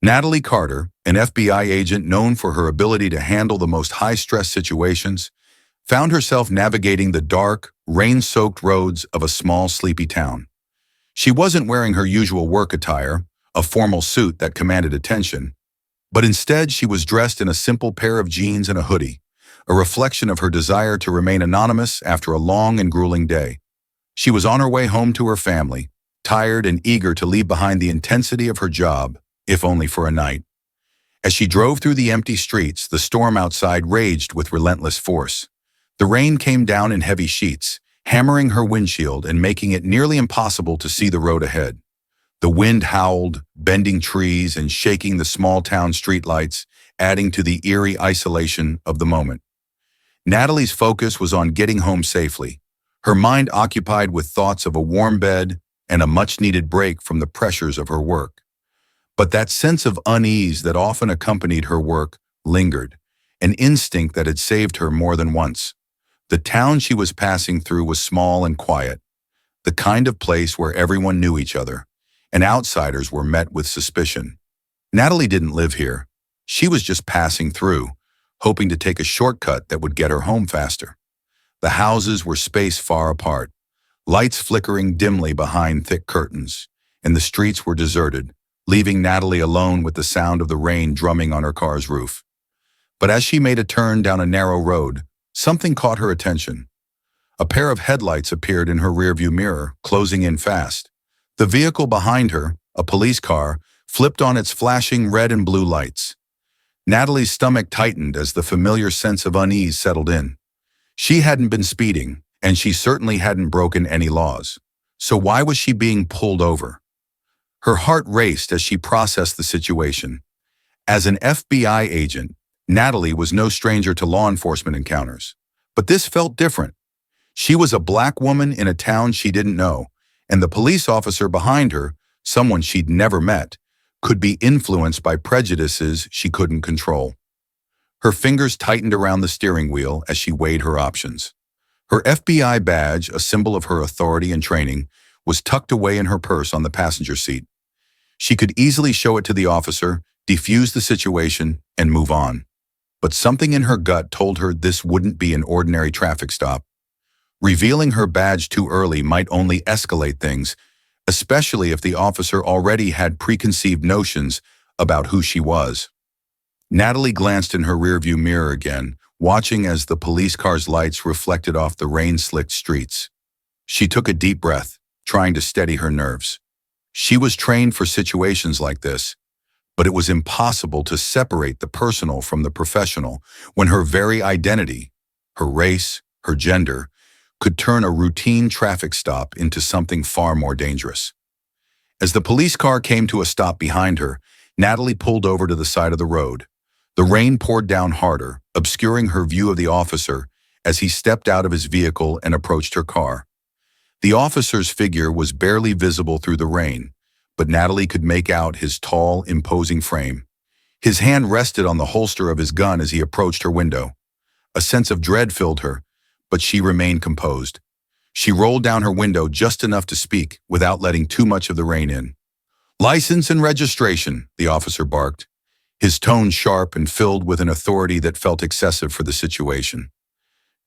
Natalie Carter, an FBI agent known for her ability to handle the most high-stress situations, found herself navigating the dark, rain-soaked roads of a small, sleepy town. She wasn't wearing her usual work attire, a formal suit that commanded attention, but instead she was dressed in a simple pair of jeans and a hoodie, a reflection of her desire to remain anonymous after a long and grueling day. She was on her way home to her family, tired and eager to leave behind the intensity of her job, if only for a night. As she drove through the empty streets, the storm outside raged with relentless force. The rain came down in heavy sheets, hammering her windshield and making it nearly impossible to see the road ahead. The wind howled, bending trees and shaking the small-town streetlights, adding to the eerie isolation of the moment. Natalie's focus was on getting home safely, her mind occupied with thoughts of a warm bed and a much-needed break from the pressures of her work. But that sense of unease that often accompanied her work lingered, an instinct that had saved her more than once. The town she was passing through was small and quiet, the kind of place where everyone knew each other, and outsiders were met with suspicion. Natalie didn't live here. She was just passing through, hoping to take a shortcut that would get her home faster. The houses were spaced far apart, lights flickering dimly behind thick curtains, and the streets were deserted, leaving Natalie alone with the sound of the rain drumming on her car's roof. But as she made a turn down a narrow road, something caught her attention. A pair of headlights appeared in her rearview mirror, closing in fast. The vehicle behind her, a police car, flipped on its flashing red and blue lights. Natalie's stomach tightened as the familiar sense of unease settled in. She hadn't been speeding, and she certainly hadn't broken any laws. So why was she being pulled over? Her heart raced as she processed the situation. As an FBI agent, Natalie was no stranger to law enforcement encounters. But this felt different. She was a black woman in a town she didn't know, and the police officer behind her, someone she'd never met, could be influenced by prejudices she couldn't control. Her fingers tightened around the steering wheel as she weighed her options. Her FBI badge, a symbol of her authority and training, was tucked away in her purse on the passenger seat. She could easily show it to the officer, defuse the situation, and move on. But something in her gut told her this wouldn't be an ordinary traffic stop. Revealing her badge too early might only escalate things, especially if the officer already had preconceived notions about who she was. Natalie glanced in her rearview mirror again, watching as the police car's lights reflected off the rain-slicked streets. She took a deep breath, trying to steady her nerves. She was trained for situations like this, but it was impossible to separate the personal from the professional when her very identity, her race, her gender, could turn a routine traffic stop into something far more dangerous. As the police car came to a stop behind her, Natalie pulled over to the side of the road. The rain poured down harder, obscuring her view of the officer as he stepped out of his vehicle and approached her car. The officer's figure was barely visible through the rain, but Natalie could make out his tall, imposing frame. His hand rested on the holster of his gun as he approached her window. A sense of dread filled her, but she remained composed. She rolled down her window just enough to speak without letting too much of the rain in. "License and registration," the officer barked, his tone sharp and filled with an authority that felt excessive for the situation.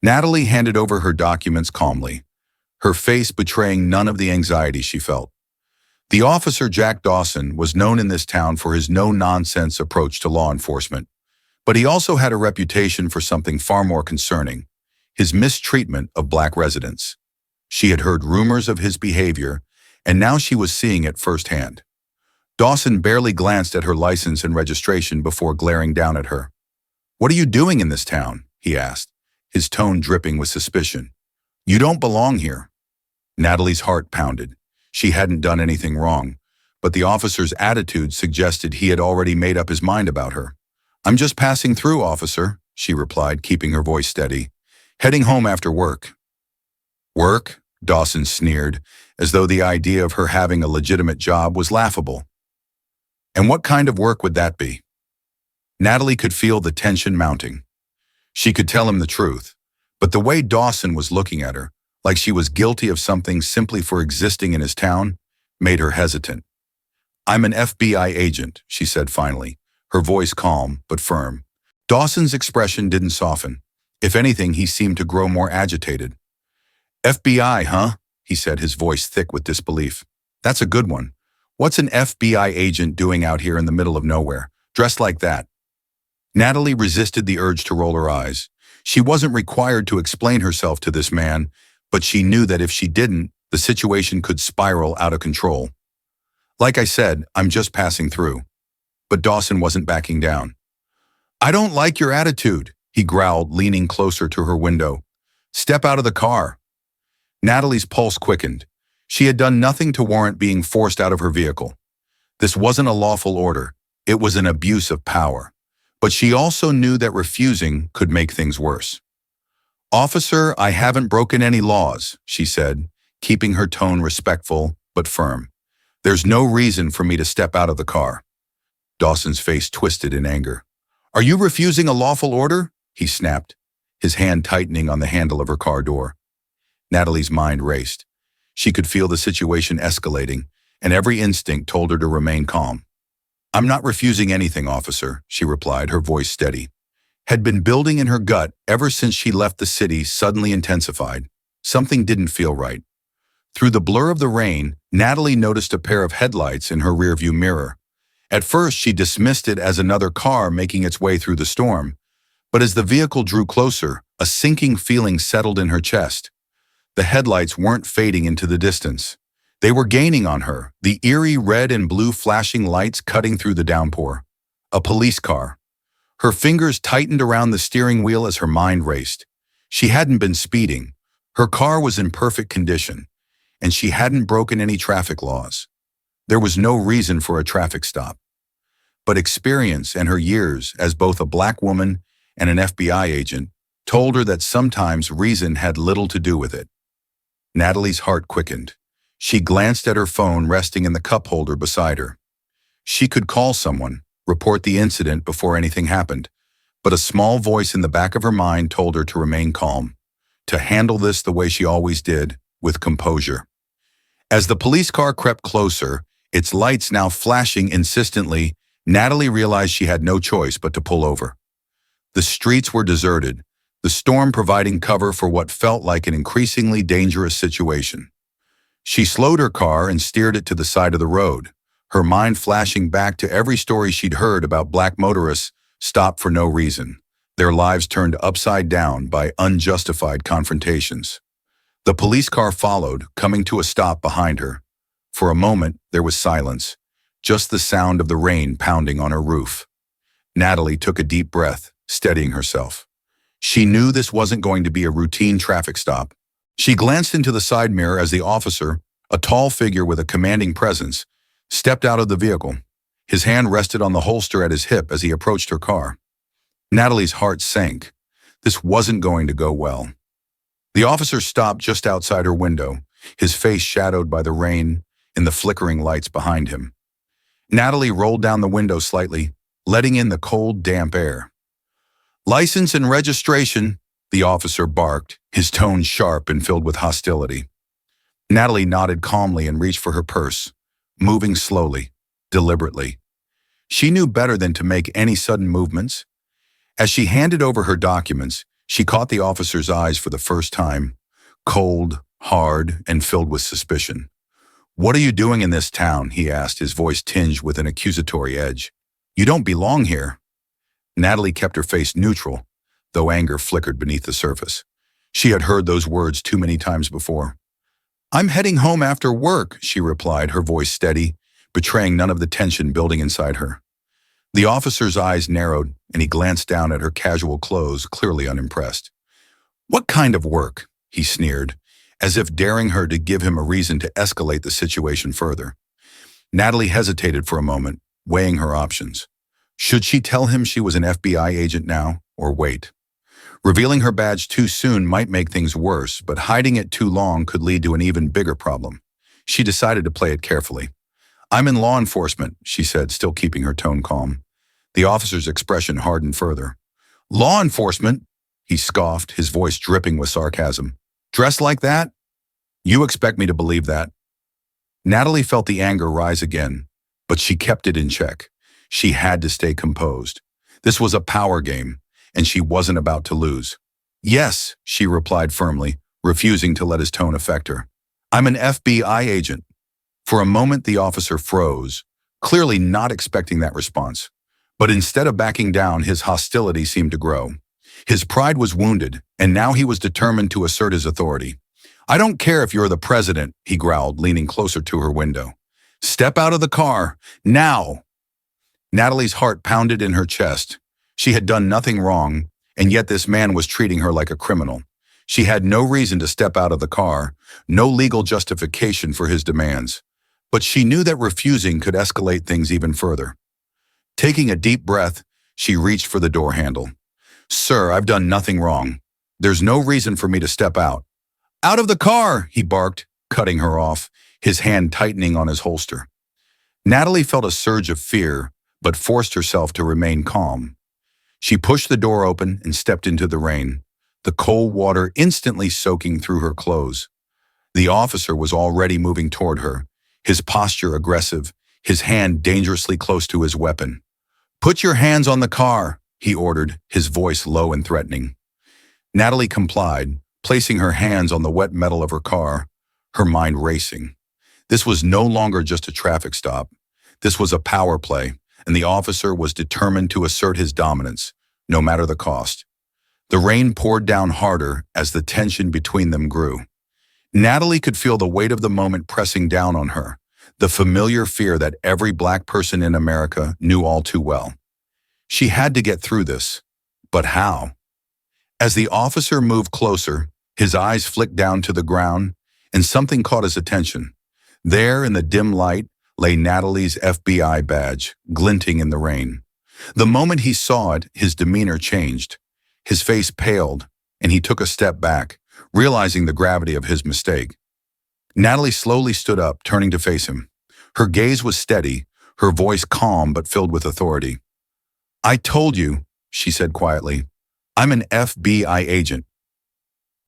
Natalie handed over her documents calmly, her face betraying none of the anxiety she felt. The officer, Jack Dawson, was known in this town for his no-nonsense approach to law enforcement, but he also had a reputation for something far more concerning: his mistreatment of black residents. She had heard rumors of his behavior, and now she was seeing it firsthand. Dawson barely glanced at her license and registration before glaring down at her. "What are you doing in this town?" he asked, his tone dripping with suspicion. "You don't belong here." Natalie's heart pounded. She hadn't done anything wrong, but the officer's attitude suggested he had already made up his mind about her. "I'm just passing through, officer," she replied, keeping her voice steady. "Heading home after work." "Work?" Dawson sneered, as though the idea of her having a legitimate job was laughable. "And what kind of work would that be?" Natalie could feel the tension mounting. She could tell him the truth, but the way Dawson was looking at her, like she was guilty of something simply for existing in his town, made her hesitant. I'm an FBI agent, she said finally, her voice calm but firm. Dawson's expression didn't soften. If anything, he seemed to grow more agitated. FBI, huh? He said, his voice thick with disbelief. That's a good one. What's an FBI agent doing out here in the middle of nowhere, dressed like that? Natalie resisted the urge to roll her eyes. She wasn't required to explain herself to this man, but she knew that if she didn't, the situation could spiral out of control. Like I said, I'm just passing through. But Dawson wasn't backing down. I don't like your attitude, he growled, leaning closer to her window. Step out of the car. Natalie's pulse quickened. She had done nothing to warrant being forced out of her vehicle. This wasn't a lawful order. It was an abuse of power. But she also knew that refusing could make things worse. Officer, I haven't broken any laws, she said, keeping her tone respectful but firm. There's no reason for me to step out of the car. Dawson's face twisted in anger. Are you refusing a lawful order? He snapped, his hand tightening on the handle of her car door. Natalie's mind raced. She could feel the situation escalating, and every instinct told her to remain calm. I'm not refusing anything, officer, she replied, her voice steady. Had been building in her gut ever since she left the city suddenly intensified. Something didn't feel right. Through the blur of the rain, Natalie noticed a pair of headlights in her rearview mirror. At first, she dismissed it as another car making its way through the storm, but as the vehicle drew closer, a sinking feeling settled in her chest. The headlights weren't fading into the distance. They were gaining on her, the eerie red and blue flashing lights cutting through the downpour. A police car. Her fingers tightened around the steering wheel as her mind raced. She hadn't been speeding. Her car was in perfect condition, and she hadn't broken any traffic laws. There was no reason for a traffic stop. But experience and her years as both a black woman and an FBI agent told her that sometimes reason had little to do with it. Natalie's heart quickened. She glanced at her phone resting in the cup holder beside her. She could call someone, report the incident before anything happened, but a small voice in the back of her mind told her to remain calm, to handle this the way she always did, with composure. As the police car crept closer, its lights now flashing insistently, Natalie realized she had no choice but to pull over. The streets were deserted, the storm providing cover for what felt like an increasingly dangerous situation. She slowed her car and steered it to the side of the road, her mind flashing back to every story she'd heard about black motorists stopped for no reason, their lives turned upside down by unjustified confrontations. The police car followed, coming to a stop behind her. For a moment, there was silence, just the sound of the rain pounding on her roof. Natalie took a deep breath, steadying herself. She knew this wasn't going to be a routine traffic stop. She glanced into the side mirror as the officer, a tall figure with a commanding presence, stepped out of the vehicle. His hand rested on the holster at his hip as he approached her car. Natalie's heart sank. This wasn't going to go well. The officer stopped just outside her window, his face shadowed by the rain and the flickering lights behind him. Natalie rolled down the window slightly, letting in the cold, damp air. License and registration, the officer barked, his tone sharp and filled with hostility. Natalie nodded calmly and reached for her purse, moving slowly, deliberately. She knew better than to make any sudden movements. As she handed over her documents, she caught the officer's eyes for the first time, cold, hard, and filled with suspicion. "What are you doing in this town?" he asked, his voice tinged with an accusatory edge. "You don't belong here." Natalie kept her face neutral, though anger flickered beneath the surface. She had heard those words too many times before. "I'm heading home after work," she replied, her voice steady, betraying none of the tension building inside her. The officer's eyes narrowed, and he glanced down at her casual clothes, clearly unimpressed. "What kind of work?" he sneered, as if daring her to give him a reason to escalate the situation further. Natalie hesitated for a moment, weighing her options. Should she tell him she was an FBI agent now, or wait? Revealing her badge too soon might make things worse, but hiding it too long could lead to an even bigger problem. She decided to play it carefully. "I'm in law enforcement," she said, still keeping her tone calm. The officer's expression hardened further. "Law enforcement?" he scoffed, his voice dripping with sarcasm. "Dressed like that? You expect me to believe that?" Natalie felt the anger rise again, but she kept it in check. She had to stay composed. This was a power game, and she wasn't about to lose. "Yes," she replied firmly, refusing to let his tone affect her. "I'm an FBI agent." For a moment, the officer froze, clearly not expecting that response. But instead of backing down, his hostility seemed to grow. His pride was wounded, and now he was determined to assert his authority. "I don't care if you're the president," he growled, leaning closer to her window. "Step out of the car, now!" Natalie's heart pounded in her chest. She had done nothing wrong, and yet this man was treating her like a criminal. She had no reason to step out of the car, no legal justification for his demands. But she knew that refusing could escalate things even further. Taking a deep breath, she reached for the door handle. "Sir, I've done nothing wrong. There's no reason for me to step out." "Out of the car!" he barked, cutting her off, his hand tightening on his holster. Natalie felt a surge of fear, but forced herself to remain calm. She pushed the door open and stepped into the rain, the cold water instantly soaking through her clothes. The officer was already moving toward her, his posture aggressive, his hand dangerously close to his weapon. "Put your hands on the car," he ordered, his voice low and threatening. Natalie complied, placing her hands on the wet metal of her car, her mind racing. This was no longer just a traffic stop. This was a power play, and the officer was determined to assert his dominance, no matter the cost. The rain poured down harder as the tension between them grew. Natalie could feel the weight of the moment pressing down on her, the familiar fear that every Black person in America knew all too well. She had to get through this, but how? As the officer moved closer, his eyes flicked down to the ground, and something caught his attention. There, in the dim light, lay Natalie's FBI badge, glinting in the rain. The moment he saw it, his demeanor changed. His face paled, and he took a step back, realizing the gravity of his mistake. Natalie slowly stood up, turning to face him. Her gaze was steady, her voice calm but filled with authority. "I told you," she said quietly, "I'm an FBI agent."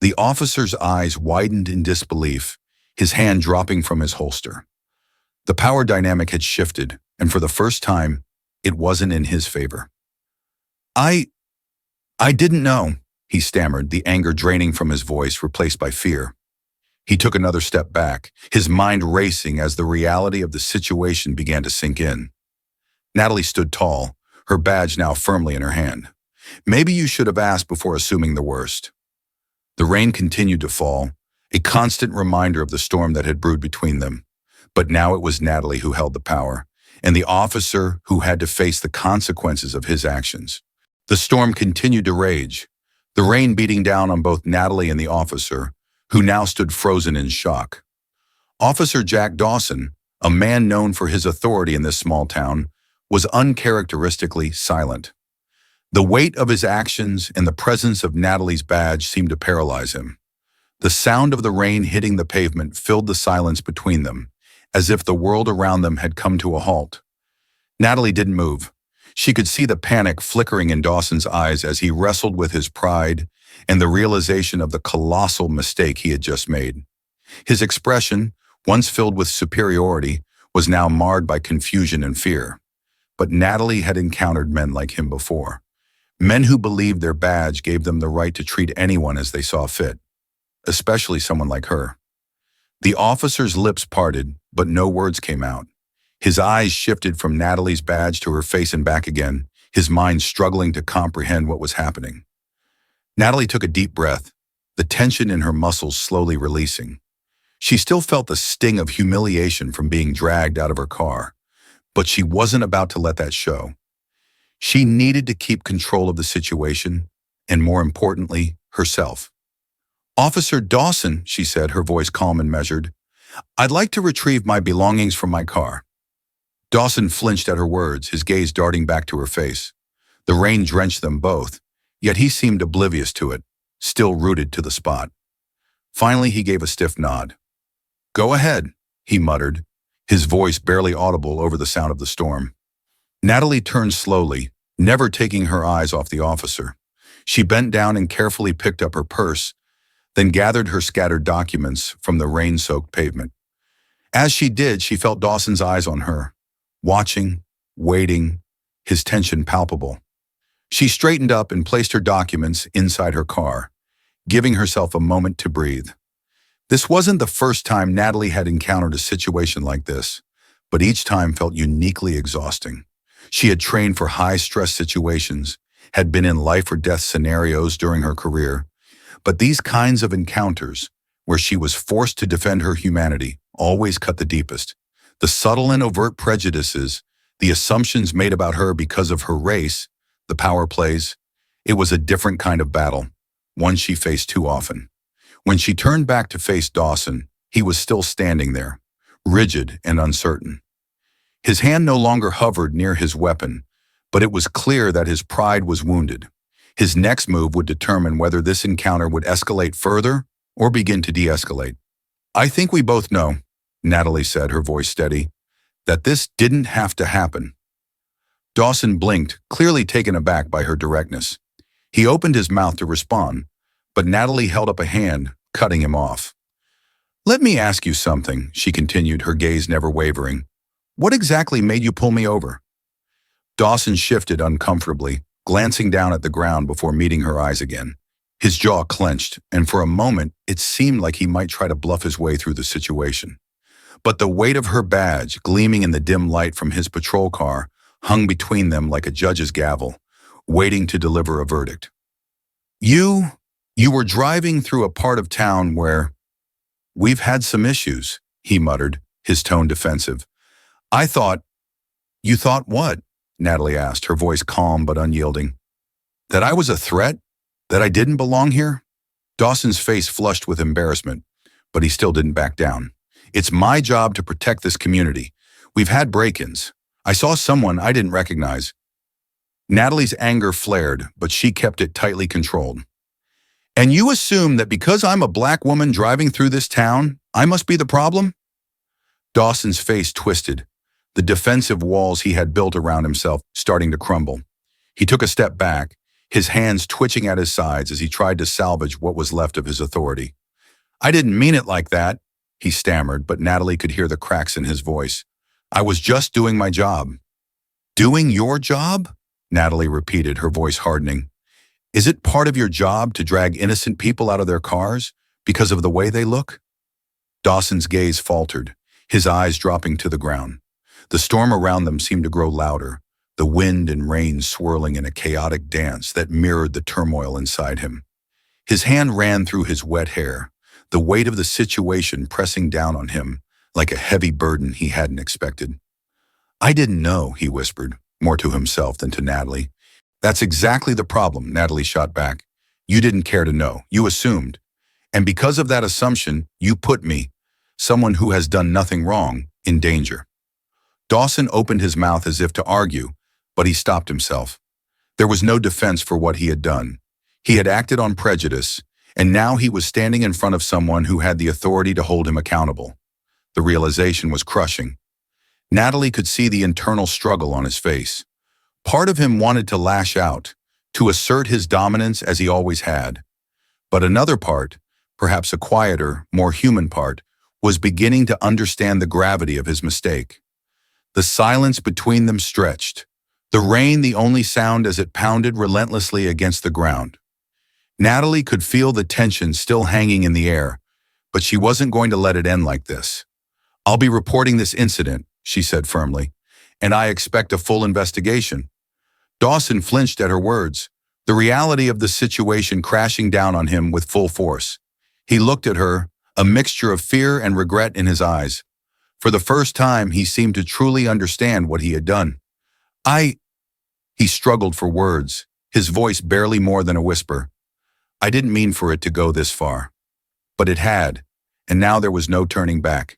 The officer's eyes widened in disbelief, his hand dropping from his holster. The power dynamic had shifted, and for the first time, it wasn't in his favor. I didn't know," he stammered, the anger draining from his voice, replaced by fear. He took another step back, his mind racing as the reality of the situation began to sink in. Natalie stood tall, her badge now firmly in her hand. "Maybe you should have asked before assuming the worst." The rain continued to fall, a constant reminder of the storm that had brewed between them. But now it was Natalie who held the power, and the officer who had to face the consequences of his actions. The storm continued to rage, the rain beating down on both Natalie and the officer, who now stood frozen in shock. Officer Jack Dawson, a man known for his authority in this small town, was uncharacteristically silent. The weight of his actions and the presence of Natalie's badge seemed to paralyze him. The sound of the rain hitting the pavement filled the silence between them, as if the world around them had come to a halt. Natalie didn't move. She could see the panic flickering in Dawson's eyes as he wrestled with his pride and the realization of the colossal mistake he had just made. His expression, once filled with superiority, was now marred by confusion and fear. But Natalie had encountered men like him before. Men who believed their badge gave them the right to treat anyone as they saw fit, especially someone like her. The officer's lips parted, but no words came out. His eyes shifted from Natalie's badge to her face and back again, his mind struggling to comprehend what was happening. Natalie took a deep breath, the tension in her muscles slowly releasing. She still felt the sting of humiliation from being dragged out of her car, but she wasn't about to let that show. She needed to keep control of the situation, and more importantly, herself. "Officer Dawson," she said, her voice calm and measured, "I'd like to retrieve my belongings from my car." Dawson flinched at her words, his gaze darting back to her face. The rain drenched them both, yet he seemed oblivious to it, still rooted to the spot. Finally, he gave a stiff nod. "Go ahead," he muttered, his voice barely audible over the sound of the storm. Natalie turned slowly, never taking her eyes off the officer. She bent down and carefully picked up her purse, then gathered her scattered documents from the rain-soaked pavement. As she did, she felt Dawson's eyes on her, watching, waiting, his tension palpable. She straightened up and placed her documents inside her car, giving herself a moment to breathe. This wasn't the first time Natalie had encountered a situation like this, but each time felt uniquely exhausting. She had trained for high-stress situations, had been in life-or-death scenarios during her career, but these kinds of encounters, where she was forced to defend her humanity, always cut the deepest. The subtle and overt prejudices, the assumptions made about her because of her race, the power plays, it was a different kind of battle, one she faced too often. When she turned back to face Dawson, he was still standing there, rigid and uncertain. His hand no longer hovered near his weapon, but it was clear that his pride was wounded. His next move would determine whether this encounter would escalate further or begin to de-escalate. "I think we both know," Natalie said, her voice steady, "that this didn't have to happen." Dawson blinked, clearly taken aback by her directness. He opened his mouth to respond, but Natalie held up a hand, cutting him off. "Let me ask you something," she continued, her gaze never wavering. "What exactly made you pull me over?" Dawson shifted uncomfortably, glancing down at the ground before meeting her eyes again. His jaw clenched, and for a moment it seemed like he might try to bluff his way through the situation. But the weight of her badge, gleaming in the dim light from his patrol car, hung between them like a judge's gavel, waiting to deliver a verdict. You were driving through a part of town where we've had some issues," he muttered, his tone defensive. You thought what?" Natalie asked, her voice calm but unyielding. "That I was a threat? That I didn't belong here?" Dawson's face flushed with embarrassment, but he still didn't back down. "It's my job to protect this community. We've had break-ins. I saw someone I didn't recognize." Natalie's anger flared, but she kept it tightly controlled. "And you assume that because I'm a black woman driving through this town, I must be the problem?" Dawson's face twisted, the defensive walls he had built around himself starting to crumble. He took a step back, his hands twitching at his sides as he tried to salvage what was left of his authority. "I didn't mean it like that," he stammered, but Natalie could hear the cracks in his voice. "I was just doing my job." "Doing your job?" Natalie repeated, her voice hardening. "Is it part of your job to drag innocent people out of their cars because of the way they look?" Dawson's gaze faltered, his eyes dropping to the ground. The storm around them seemed to grow louder, the wind and rain swirling in a chaotic dance that mirrored the turmoil inside him. His hand ran through his wet hair, the weight of the situation pressing down on him like a heavy burden he hadn't expected. "I didn't know," he whispered, more to himself than to Natalie. "That's exactly the problem," Natalie shot back. "You didn't care to know. You assumed. And because of that assumption, you put me, someone who has done nothing wrong, in danger." Dawson opened his mouth as if to argue, but he stopped himself. There was no defense for what he had done. He had acted on prejudice, and now he was standing in front of someone who had the authority to hold him accountable. The realization was crushing. Natalie could see the internal struggle on his face. Part of him wanted to lash out, to assert his dominance as he always had. But another part, perhaps a quieter, more human part, was beginning to understand the gravity of his mistake. The silence between them stretched, the rain the only sound as it pounded relentlessly against the ground. Natalie could feel the tension still hanging in the air, but she wasn't going to let it end like this. "I'll be reporting this incident," she said firmly, "and I expect a full investigation." Dawson flinched at her words, the reality of the situation crashing down on him with full force. He looked at her, a mixture of fear and regret in his eyes. For the first time, he seemed to truly understand what he had done. He struggled for words, his voice barely more than a whisper. "I didn't mean for it to go this far." But it had, and now there was no turning back.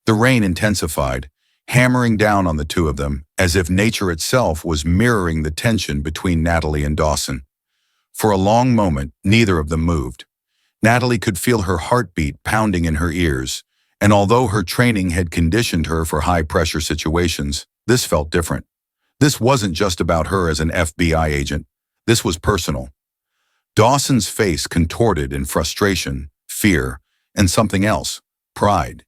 The rain intensified, hammering down on the two of them, as if nature itself was mirroring the tension between Natalie and Dawson. For a long moment, neither of them moved. Natalie could feel her heartbeat pounding in her ears, and although her training had conditioned her for high-pressure situations, this felt different. This wasn't just about her as an FBI agent. This was personal. Dawson's face contorted in frustration, fear, and something else, pride.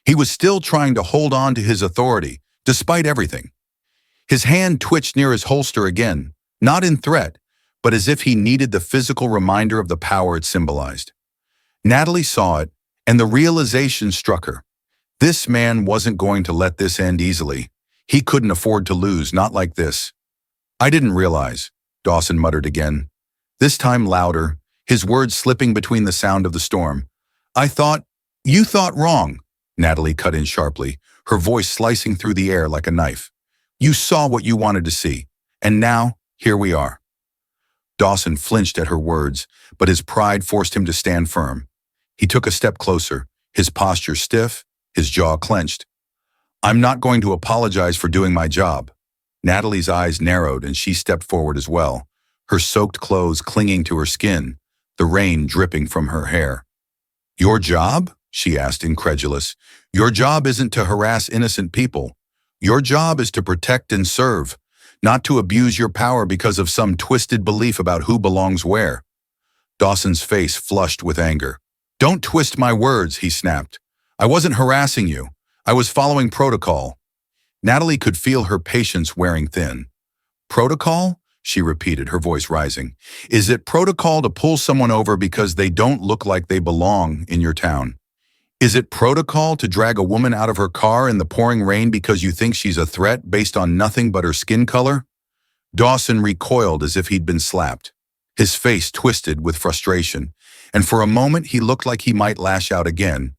He was still trying to hold on to his authority, despite everything. His hand twitched near his holster again, not in threat, but as if he needed the physical reminder of the power it symbolized. Natalie saw it, and the realization struck her. This man wasn't going to let this end easily. He couldn't afford to lose, not like this. "I didn't realize," Dawson muttered again, this time louder, his words slipping between the sound of the storm. "You thought wrong," Natalie cut in sharply, her voice slicing through the air like a knife. "You saw what you wanted to see, and now, here we are." Dawson flinched at her words, but his pride forced him to stand firm. He took a step closer, his posture stiff, his jaw clenched. "I'm not going to apologize for doing my job." Natalie's eyes narrowed and she stepped forward as well, her soaked clothes clinging to her skin, the rain dripping from her hair. "Your job?" she asked, incredulous. "Your job isn't to harass innocent people. Your job is to protect and serve, not to abuse your power because of some twisted belief about who belongs where." Dawson's face flushed with anger. "Don't twist my words," he snapped. "I wasn't harassing you. I was following protocol." Natalie could feel her patience wearing thin. "Protocol?" she repeated, her voice rising. "Is it protocol to pull someone over because they don't look like they belong in your town? Is it protocol to drag a woman out of her car in the pouring rain because you think she's a threat based on nothing but her skin color?" Dawson recoiled as if he'd been slapped. His face twisted with frustration, and for a moment he looked like he might lash out again.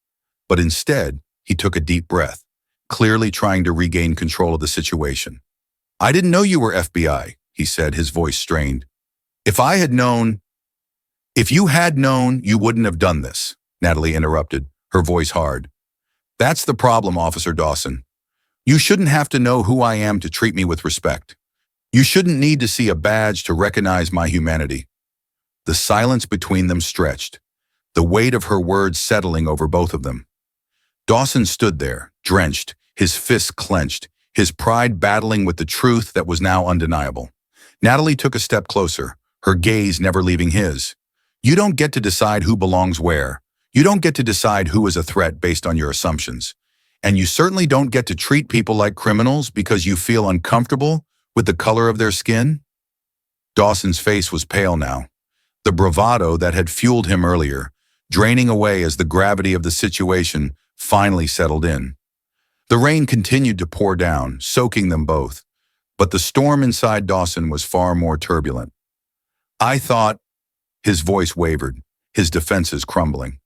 But instead, he took a deep breath, clearly trying to regain control of the situation. "I didn't know you were FBI," he said, his voice strained. If you had known, you wouldn't have done this," Natalie interrupted, her voice hard. "That's the problem, Officer Dawson. You shouldn't have to know who I am to treat me with respect. You shouldn't need to see a badge to recognize my humanity." The silence between them stretched, the weight of her words settling over both of them. Dawson stood there, drenched, his fists clenched, his pride battling with the truth that was now undeniable. Natalie took a step closer, her gaze never leaving his. "You don't get to decide who belongs where. You don't get to decide who is a threat based on your assumptions. And you certainly don't get to treat people like criminals because you feel uncomfortable with the color of their skin." Dawson's face was pale now, the bravado that had fueled him earlier, draining away as the gravity of the situation finally settled in. The rain continued to pour down, soaking them both, but the storm inside Dawson was far more turbulent. "I thought," his voice wavered, his defenses crumbling.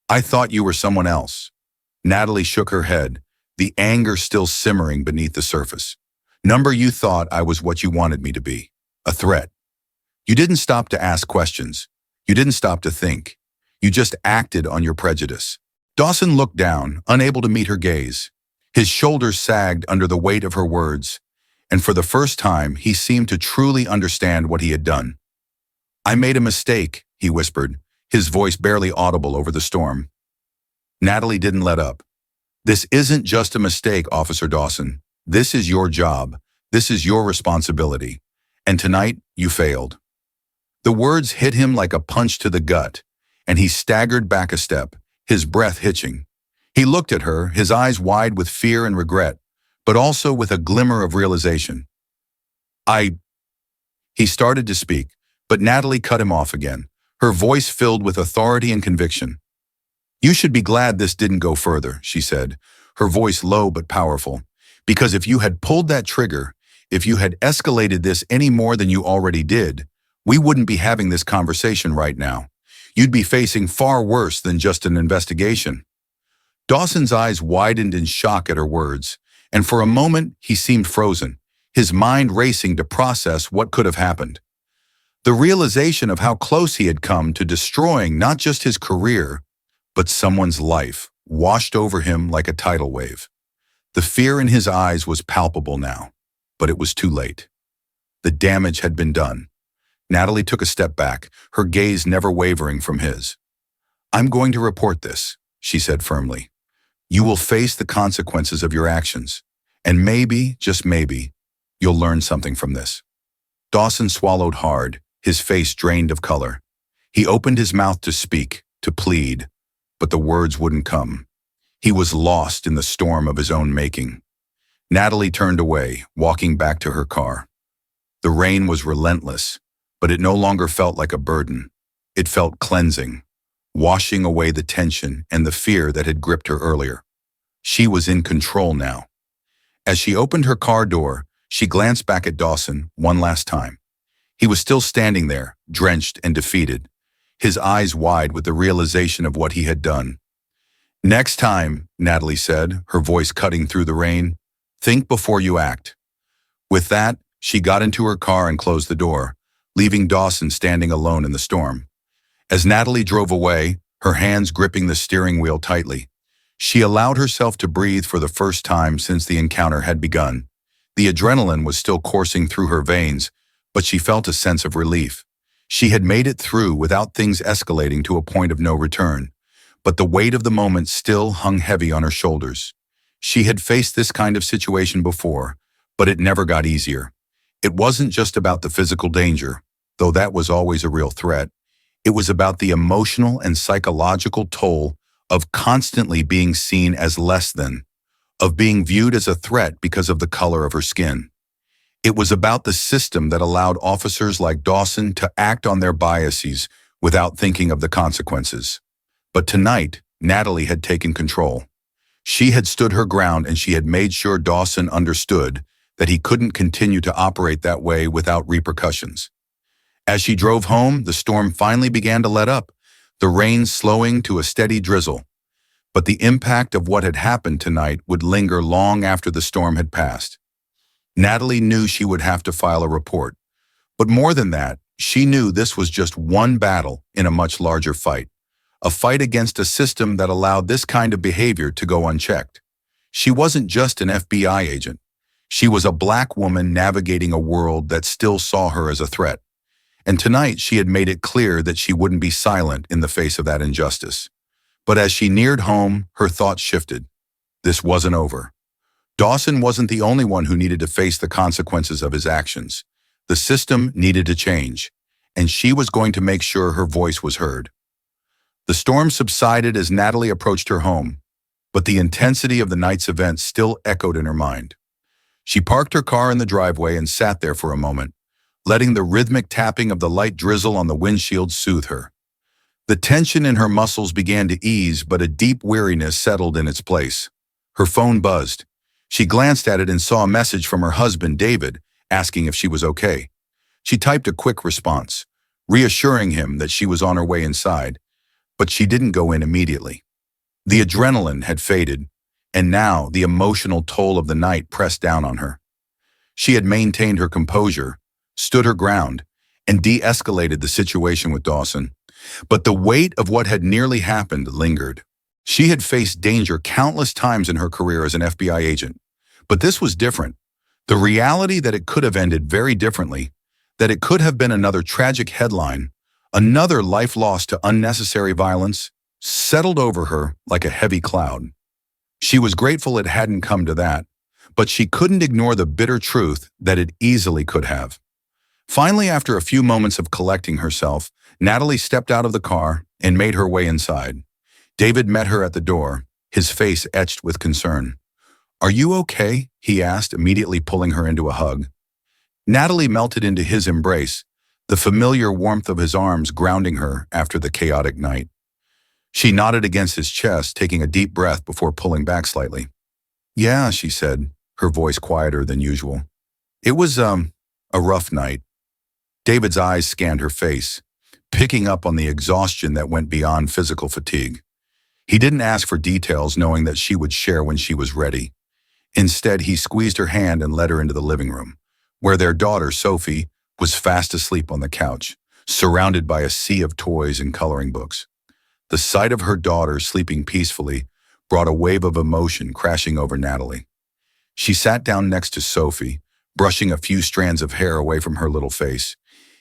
"I thought you were someone else." Natalie shook her head, the anger still simmering beneath the surface. "You thought I was what you wanted me to be, a threat. You didn't stop to ask questions. You didn't stop to think. You just acted on your prejudice." Dawson looked down, unable to meet her gaze. His shoulders sagged under the weight of her words, and for the first time he seemed to truly understand what he had done. "I made a mistake," he whispered, his voice barely audible over the storm. Natalie didn't let up. "This isn't just a mistake, Officer Dawson. This is your job. This is your responsibility. And tonight, you failed." The words hit him like a punch to the gut, and he staggered back a step, his breath hitching. He looked at her, his eyes wide with fear and regret, but also with a glimmer of realization. He started to speak, but Natalie cut him off again, her voice filled with authority and conviction. "You should be glad this didn't go further," she said, her voice low but powerful. "Because if you had pulled that trigger, if you had escalated this any more than you already did, we wouldn't be having this conversation right now. You'd be facing far worse than just an investigation." Dawson's eyes widened in shock at her words, and for a moment he seemed frozen, his mind racing to process what could have happened. The realization of how close he had come to destroying not just his career, but someone's life, washed over him like a tidal wave. The fear in his eyes was palpable now, but it was too late. The damage had been done. Natalie took a step back, her gaze never wavering from his. "I'm going to report this," she said firmly. "You will face the consequences of your actions, and maybe, just maybe, you'll learn something from this." Dawson swallowed hard, his face drained of color. He opened his mouth to speak, to plead, but the words wouldn't come. He was lost in the storm of his own making. Natalie turned away, walking back to her car. The rain was relentless, but it no longer felt like a burden. It felt cleansing, washing away the tension and the fear that had gripped her earlier. She was in control now. As she opened her car door, she glanced back at Dawson one last time. He was still standing there, drenched and defeated, his eyes wide with the realization of what he had done. "Next time," Natalie said, her voice cutting through the rain, "think before you act." With that, she got into her car and closed the door, leaving Dawson standing alone in the storm. As Natalie drove away, her hands gripping the steering wheel tightly, she allowed herself to breathe for the first time since the encounter had begun. The adrenaline was still coursing through her veins, but she felt a sense of relief. She had made it through without things escalating to a point of no return, but the weight of the moment still hung heavy on her shoulders. She had faced this kind of situation before, but it never got easier. It wasn't just about the physical danger, though that was always a real threat. It was about the emotional and psychological toll of constantly being seen as less than, of being viewed as a threat because of the color of her skin. It was about the system that allowed officers like Dawson to act on their biases without thinking of the consequences. But tonight, Natalie had taken control. She had stood her ground and she had made sure Dawson understood that he couldn't continue to operate that way without repercussions. As she drove home, the storm finally began to let up, the rain slowing to a steady drizzle. But the impact of what had happened tonight would linger long after the storm had passed. Natalie knew she would have to file a report. But more than that, she knew this was just one battle in a much larger fight. A fight against a system that allowed this kind of behavior to go unchecked. She wasn't just an FBI agent. She was a Black woman navigating a world that still saw her as a threat. And tonight she had made it clear that she wouldn't be silent in the face of that injustice. But as she neared home, her thoughts shifted. This wasn't over. Dawson wasn't the only one who needed to face the consequences of his actions. The system needed to change, and she was going to make sure her voice was heard. The storm subsided as Natalie approached her home, but the intensity of the night's events still echoed in her mind. She parked her car in the driveway and sat there for a moment, letting the rhythmic tapping of the light drizzle on the windshield soothe her. The tension in her muscles began to ease, but a deep weariness settled in its place. Her phone buzzed. She glanced at it and saw a message from her husband, David, asking if she was okay. She typed a quick response, reassuring him that she was on her way inside, but she didn't go in immediately. The adrenaline had faded, and now the emotional toll of the night pressed down on her. She had maintained her composure, stood her ground, and de-escalated the situation with Dawson. But the weight of what had nearly happened lingered. She had faced danger countless times in her career as an FBI agent. But this was different. The reality that it could have ended very differently, that it could have been another tragic headline, another life lost to unnecessary violence, settled over her like a heavy cloud. She was grateful it hadn't come to that, but she couldn't ignore the bitter truth that it easily could have. Finally, after a few moments of collecting herself, Natalie stepped out of the car and made her way inside. David met her at the door, his face etched with concern. "Are you okay?" he asked, immediately pulling her into a hug. Natalie melted into his embrace, the familiar warmth of his arms grounding her after the chaotic night. She nodded against his chest, taking a deep breath before pulling back slightly. "Yeah," she said, her voice quieter than usual. "It was, a rough night." David's eyes scanned her face, picking up on the exhaustion that went beyond physical fatigue. He didn't ask for details, knowing that she would share when she was ready. Instead, he squeezed her hand and led her into the living room, where their daughter, Sophie, was fast asleep on the couch, surrounded by a sea of toys and coloring books. The sight of her daughter sleeping peacefully brought a wave of emotion crashing over Natalie. She sat down next to Sophie, brushing a few strands of hair away from her little face.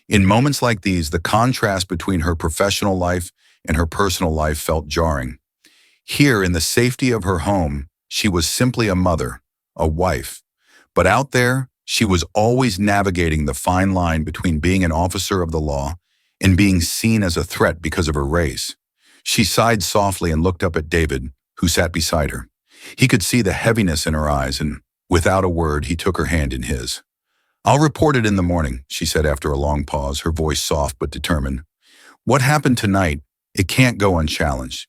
In moments like these, the contrast between her professional life and her personal life felt jarring. Here, in the safety of her home, she was simply a mother, a wife. But out there, she was always navigating the fine line between being an officer of the law and being seen as a threat because of her race. She sighed softly and looked up at David, who sat beside her. He could see the heaviness in her eyes, and Without a word, he took her hand in his. "I'll report it in the morning," she said after a long pause, her voice soft but determined. "What happened tonight, it can't go unchallenged."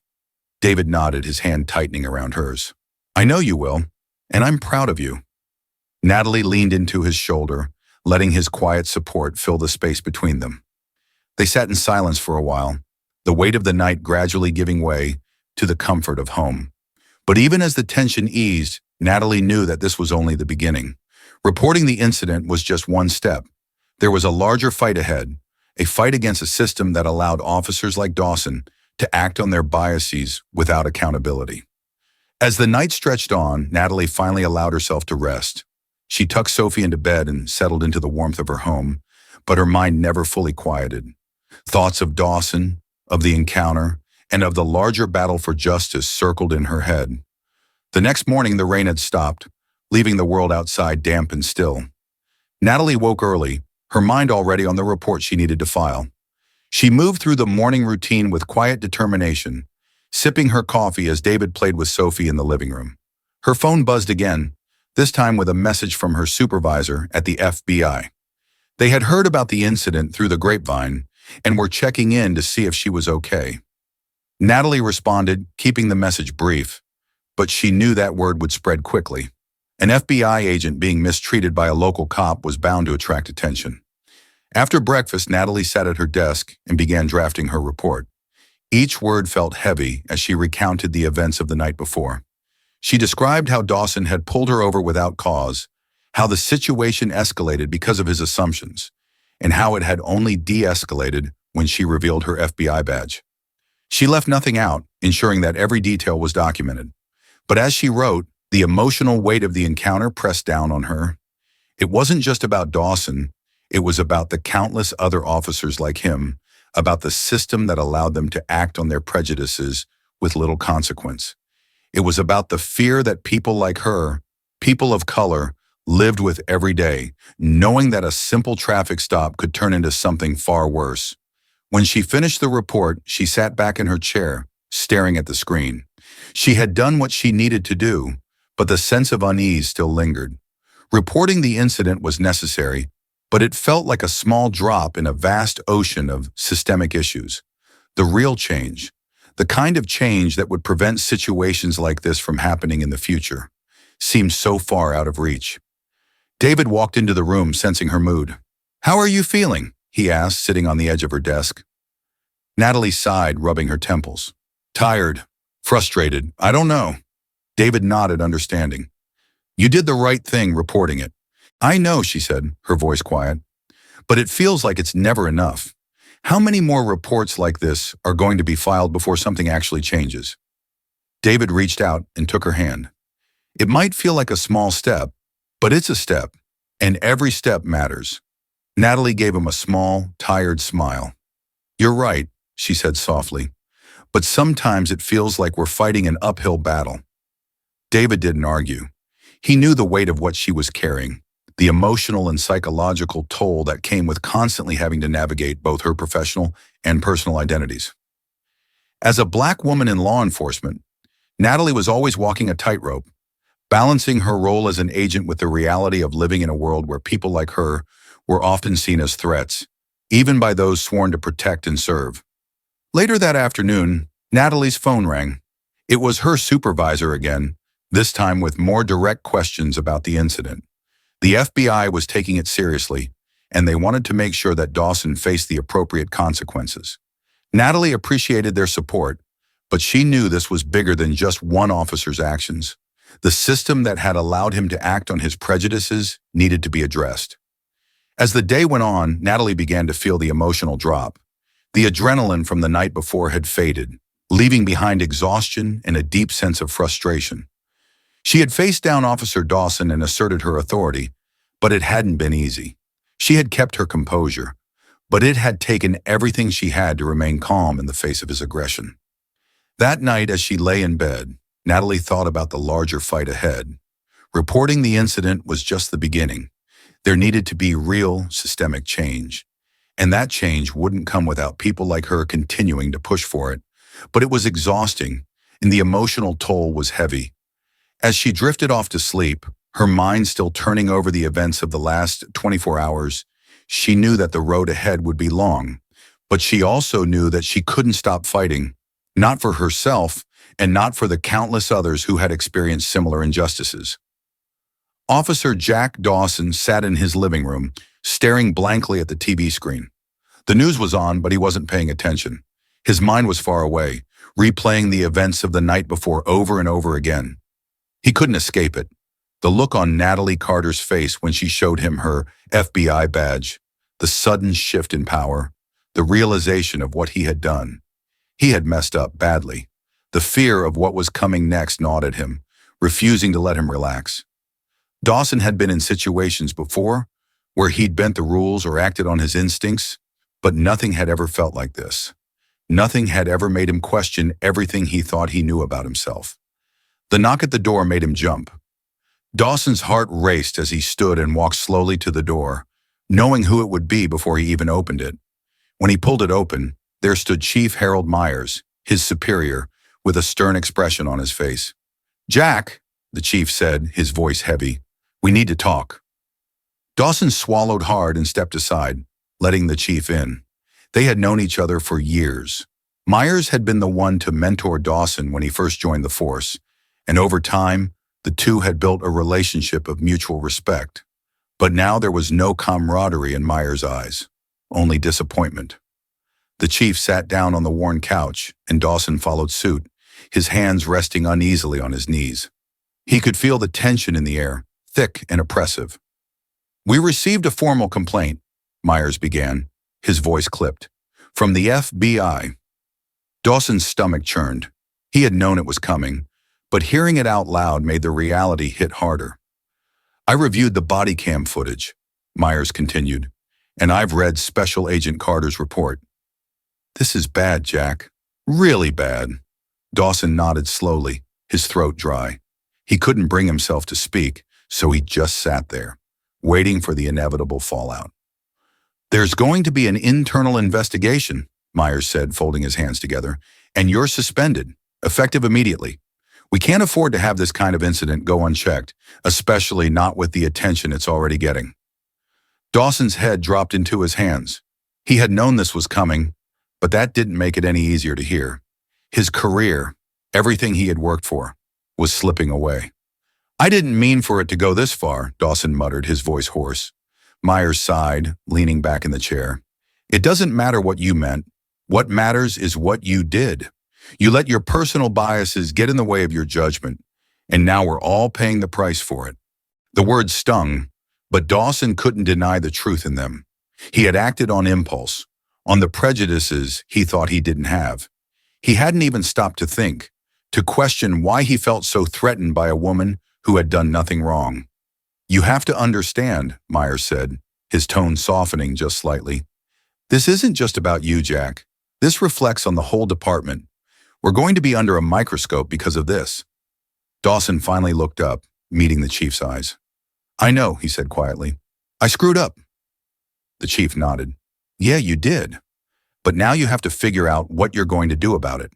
David nodded, his hand tightening around hers. "I know you will, and I'm proud of you." Natalie leaned into his shoulder, letting his quiet support fill the space between them. They sat in silence for a while, the weight of the night gradually giving way to the comfort of home. But even as the tension eased, Natalie knew that this was only the beginning. Reporting the incident was just one step. There was a larger fight ahead, a fight against a system that allowed officers like Dawson to act on their biases without accountability. As the night stretched on, Natalie finally allowed herself to rest. She tucked Sophie into bed and settled into the warmth of her home, but her mind never fully quieted. Thoughts of Dawson, of the encounter, and of the larger battle for justice circled in her head. The next morning, the rain had stopped, leaving the world outside damp and still. Natalie woke early, her mind already on the report she needed to file. She moved through the morning routine with quiet determination, sipping her coffee as David played with Sophie in the living room. Her phone buzzed again, this time with a message from her supervisor at the FBI. They had heard about the incident through the grapevine and were checking in to see if she was okay. Natalie responded, keeping the message brief, but she knew that word would spread quickly. An FBI agent being mistreated by a local cop was bound to attract attention. After breakfast, Natalie sat at her desk and began drafting her report. Each word felt heavy as she recounted the events of the night before. She described how Dawson had pulled her over without cause, how the situation escalated because of his assumptions, and how it had only de-escalated when she revealed her FBI badge. She left nothing out, ensuring that every detail was documented. But as she wrote, the emotional weight of the encounter pressed down on her. It wasn't just about Dawson, it was about the countless other officers like him, about the system that allowed them to act on their prejudices with little consequence. It was about the fear that people like her, people of color, lived with every day, knowing that a simple traffic stop could turn into something far worse. When she finished the report, she sat back in her chair, staring at the screen. She had done what she needed to do, but the sense of unease still lingered. Reporting the incident was necessary, but it felt like a small drop in a vast ocean of systemic issues. The real change, the kind of change that would prevent situations like this from happening in the future, seemed so far out of reach. David walked into the room, sensing her mood. "How are you feeling?" he asked, sitting on the edge of her desk. Natalie sighed, rubbing her temples. "Tired, frustrated, I don't know." David nodded, understanding. "You did the right thing reporting it." "I know," she said, her voice quiet. "But it feels like it's never enough. How many more reports like this are going to be filed before something actually changes?" David reached out and took her hand. "It might feel like a small step, but it's a step, and every step matters." Natalie gave him a small, tired smile. "You're right," she said softly, "but sometimes it feels like we're fighting an uphill battle." David didn't argue. He knew the weight of what she was carrying, the emotional and psychological toll that came with constantly having to navigate both her professional and personal identities. As a Black woman in law enforcement, Natalie was always walking a tightrope, balancing her role as an agent with the reality of living in a world where people like her were often seen as threats, even by those sworn to protect and serve. Later that afternoon, Natalie's phone rang. It was her supervisor again, this time with more direct questions about the incident. The FBI was taking it seriously, and they wanted to make sure that Dawson faced the appropriate consequences. Natalie appreciated their support, but she knew this was bigger than just one officer's actions. The system that had allowed him to act on his prejudices needed to be addressed. As the day went on, Natalie began to feel the emotional drop. The adrenaline from the night before had faded, leaving behind exhaustion and a deep sense of frustration. She had faced down Officer Dawson and asserted her authority, but it hadn't been easy. She had kept her composure, but it had taken everything she had to remain calm in the face of his aggression. That night, as she lay in bed, Natalie thought about the larger fight ahead. Reporting the incident was just the beginning. There needed to be real, systemic change. And that change wouldn't come without people like her continuing to push for it. But it was exhausting, and the emotional toll was heavy. As she drifted off to sleep, Her mind still turning over the events of the last 24 hours, she knew that the road ahead would be long, but she also knew that she couldn't stop fighting, not for herself and not for the countless others who had experienced similar injustices. Officer Jack Dawson sat in his living room, staring blankly at the TV screen. The news was on, but he wasn't paying attention. His mind was far away, replaying the events of the night before over and over again. He couldn't escape it. The look on Natalie Carter's face when she showed him her FBI badge, the sudden shift in power, the realization of what he had done. He had messed up badly. The fear of what was coming next gnawed at him, refusing to let him relax. Dawson had been in situations before where he'd bent the rules or acted on his instincts, but nothing had ever felt like this. Nothing had ever made him question everything he thought he knew about himself. The knock at the door made him jump. Dawson's heart raced as he stood and walked slowly to the door, knowing who it would be before he even opened it. When he pulled it open, there stood Chief Harold Myers, his superior, with a stern expression on his face. "Jack," the chief said, his voice heavy, "we need to talk." Dawson swallowed hard and stepped aside, letting the chief in. They had known each other for years. Myers had been the one to mentor Dawson when he first joined the force, and over time, the two had built a relationship of mutual respect. But now there was no camaraderie in Myers' eyes, only disappointment. The chief sat down on the worn couch, and Dawson followed suit, his hands resting uneasily on his knees. He could feel the tension in the air, thick and oppressive. "We received a formal complaint," Myers began, his voice clipped, "from the FBI." Dawson's stomach churned. He had known it was coming, but hearing it out loud made the reality hit harder. "I reviewed the body cam footage," Myers continued, "and I've read Special Agent Carter's report." "This is bad, Jack. Really bad." Dawson nodded slowly, his throat dry. He couldn't bring himself to speak, so he just sat there, waiting for the inevitable fallout. "There's going to be an internal investigation," Myers said, folding his hands together, "and you're suspended, effective immediately. We can't afford to have this kind of incident go unchecked, especially not with the attention it's already getting." Dawson's head dropped into his hands. He had known this was coming, but that didn't make it any easier to hear. His career, everything he had worked for, was slipping away. "I didn't mean for it to go this far," Dawson muttered, his voice hoarse. Myers sighed, leaning back in the chair. "It doesn't matter what you meant. What matters is what you did. You let your personal biases get in the way of your judgment, and now we're all paying the price for it." The words stung, but Dawson couldn't deny the truth in them. He had acted on impulse, on the prejudices he thought he didn't have. He hadn't even stopped to think, to question why he felt so threatened by a woman who had done nothing wrong. "You have to understand," Myers said, his tone softening just slightly. "This isn't just about you, Jack. This reflects on the whole department. We're going to be under a microscope because of this." Dawson finally looked up, meeting the chief's eyes. "I know," he said quietly. "I screwed up." The chief nodded. "Yeah, you did. But now you have to figure out what you're going to do about it.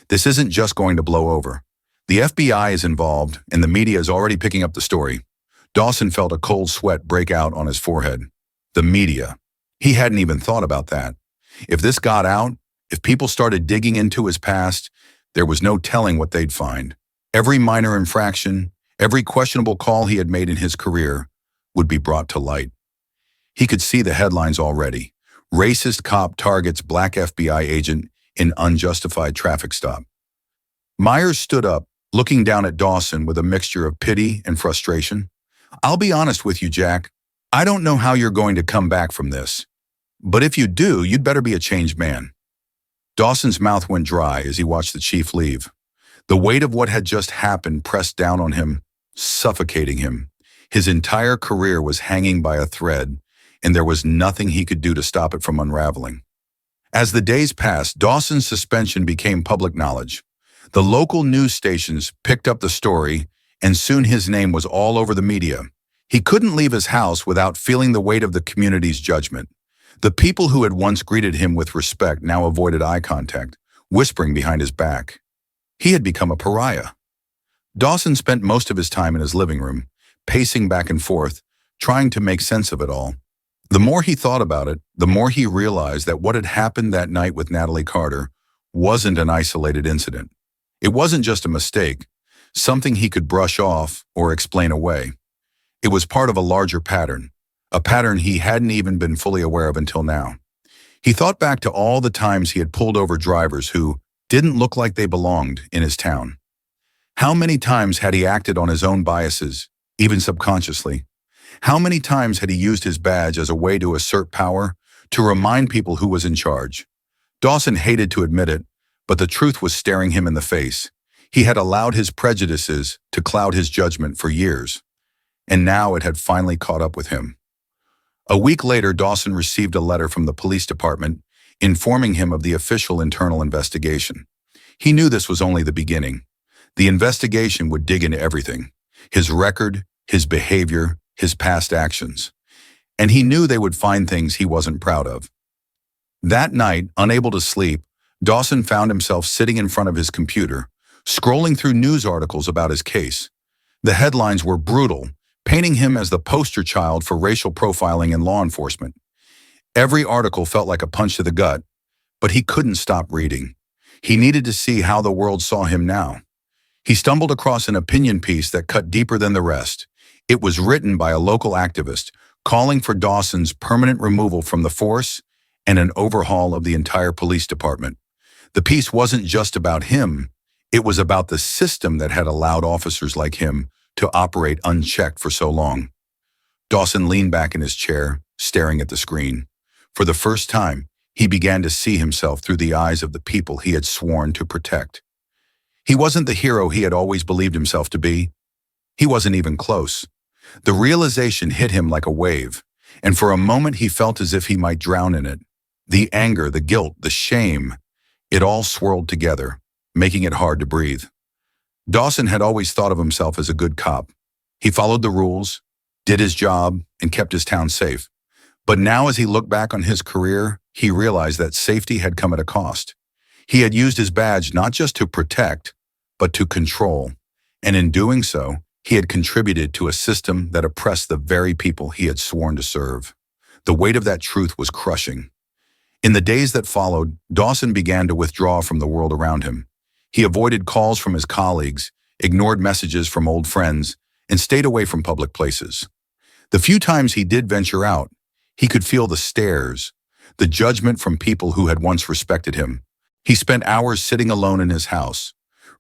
This isn't just going to blow over. The FBI is involved, and the media is already picking up the story." Dawson felt a cold sweat break out on his forehead. The media. He hadn't even thought about that. If this got out, if people started digging into his past, there was no telling what they'd find. Every minor infraction, every questionable call he had made in his career would be brought to light. He could see the headlines already. "Racist cop targets black FBI agent in unjustified traffic stop." Myers stood up, looking down at Dawson with a mixture of pity and frustration. "I'll be honest with you, Jack. I don't know how you're going to come back from this. But if you do, you'd better be a changed man." Dawson's mouth went dry as he watched the chief leave. The weight of what had just happened pressed down on him, suffocating him. His entire career was hanging by a thread, and there was nothing he could do to stop it from unraveling. As the days passed, Dawson's suspension became public knowledge. The local news stations picked up the story, and soon his name was all over the media. He couldn't leave his house without feeling the weight of the community's judgment. The people who had once greeted him with respect now avoided eye contact, whispering behind his back. He had become a pariah. Dawson spent most of his time in his living room, pacing back and forth, trying to make sense of it all. The more he thought about it, the more he realized that what had happened that night with Natalie Carter wasn't an isolated incident. It wasn't just a mistake, something he could brush off or explain away. It was part of a larger pattern, a pattern he hadn't even been fully aware of until now. He thought back to all the times he had pulled over drivers who didn't look like they belonged in his town. How many times had he acted on his own biases, even subconsciously? How many times had he used his badge as a way to assert power, to remind people who was in charge? Dawson hated to admit it, but the truth was staring him in the face. He had allowed his prejudices to cloud his judgment for years, and now it had finally caught up with him. A week later, Dawson received a letter from the police department informing him of the official internal investigation. He knew this was only the beginning. The investigation would dig into everything: his record, his behavior, his past actions. And he knew they would find things he wasn't proud of. That night, unable to sleep, Dawson found himself sitting in front of his computer, scrolling through news articles about his case. The headlines were brutal, painting him as the poster child for racial profiling in law enforcement. Every article felt like a punch to the gut, but he couldn't stop reading. He needed to see how the world saw him now. He stumbled across an opinion piece that cut deeper than the rest. It was written by a local activist calling for Dawson's permanent removal from the force and an overhaul of the entire police department. The piece wasn't just about him. It was about the system that had allowed officers like him to operate unchecked for so long. Dawson leaned back in his chair, staring at the screen. For the first time, he began to see himself through the eyes of the people he had sworn to protect. He wasn't the hero he had always believed himself to be. He wasn't even close. The realization hit him like a wave, and for a moment he felt as if he might drown in it. The anger, the guilt, the shame, it all swirled together, making it hard to breathe. Dawson had always thought of himself as a good cop. He followed the rules, did his job, and kept his town safe. But now as he looked back on his career, he realized that safety had come at a cost. He had used his badge not just to protect, but to control. And in doing so, he had contributed to a system that oppressed the very people he had sworn to serve. The weight of that truth was crushing. In the days that followed, Dawson began to withdraw from the world around him. He avoided calls from his colleagues, ignored messages from old friends, and stayed away from public places. The few times he did venture out, he could feel the stares, the judgment from people who had once respected him. He spent hours sitting alone in his house,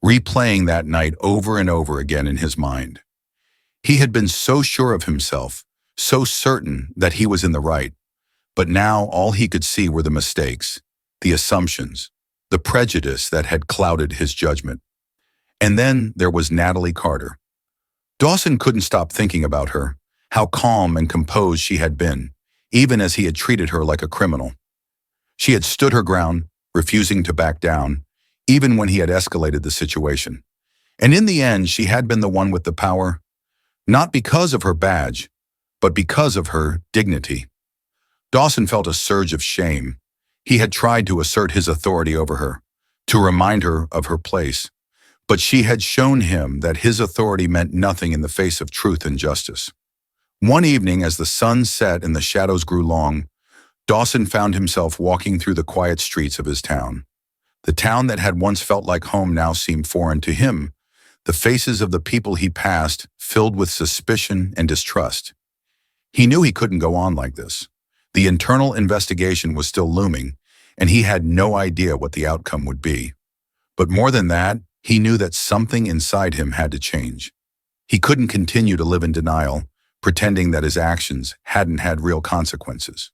replaying that night over and over again in his mind. He had been so sure of himself, so certain that he was in the right. But now all he could see were the mistakes, the assumptions, the prejudice that had clouded his judgment. And then there was Natalie Carter. Dawson couldn't stop thinking about her, how calm and composed she had been, even as he had treated her like a criminal. She had stood her ground, refusing to back down, even when he had escalated the situation. And in the end, she had been the one with the power, not because of her badge, but because of her dignity. Dawson felt a surge of shame. He had tried to assert his authority over her, to remind her of her place, but she had shown him that his authority meant nothing in the face of truth and justice. One evening, as the sun set and the shadows grew long, Dawson found himself walking through the quiet streets of his town. The town that had once felt like home now seemed foreign to him, the faces of the people he passed filled with suspicion and distrust. He knew he couldn't go on like this. The internal investigation was still looming, and he had no idea what the outcome would be. But more than that, he knew that something inside him had to change. He couldn't continue to live in denial, pretending that his actions hadn't had real consequences.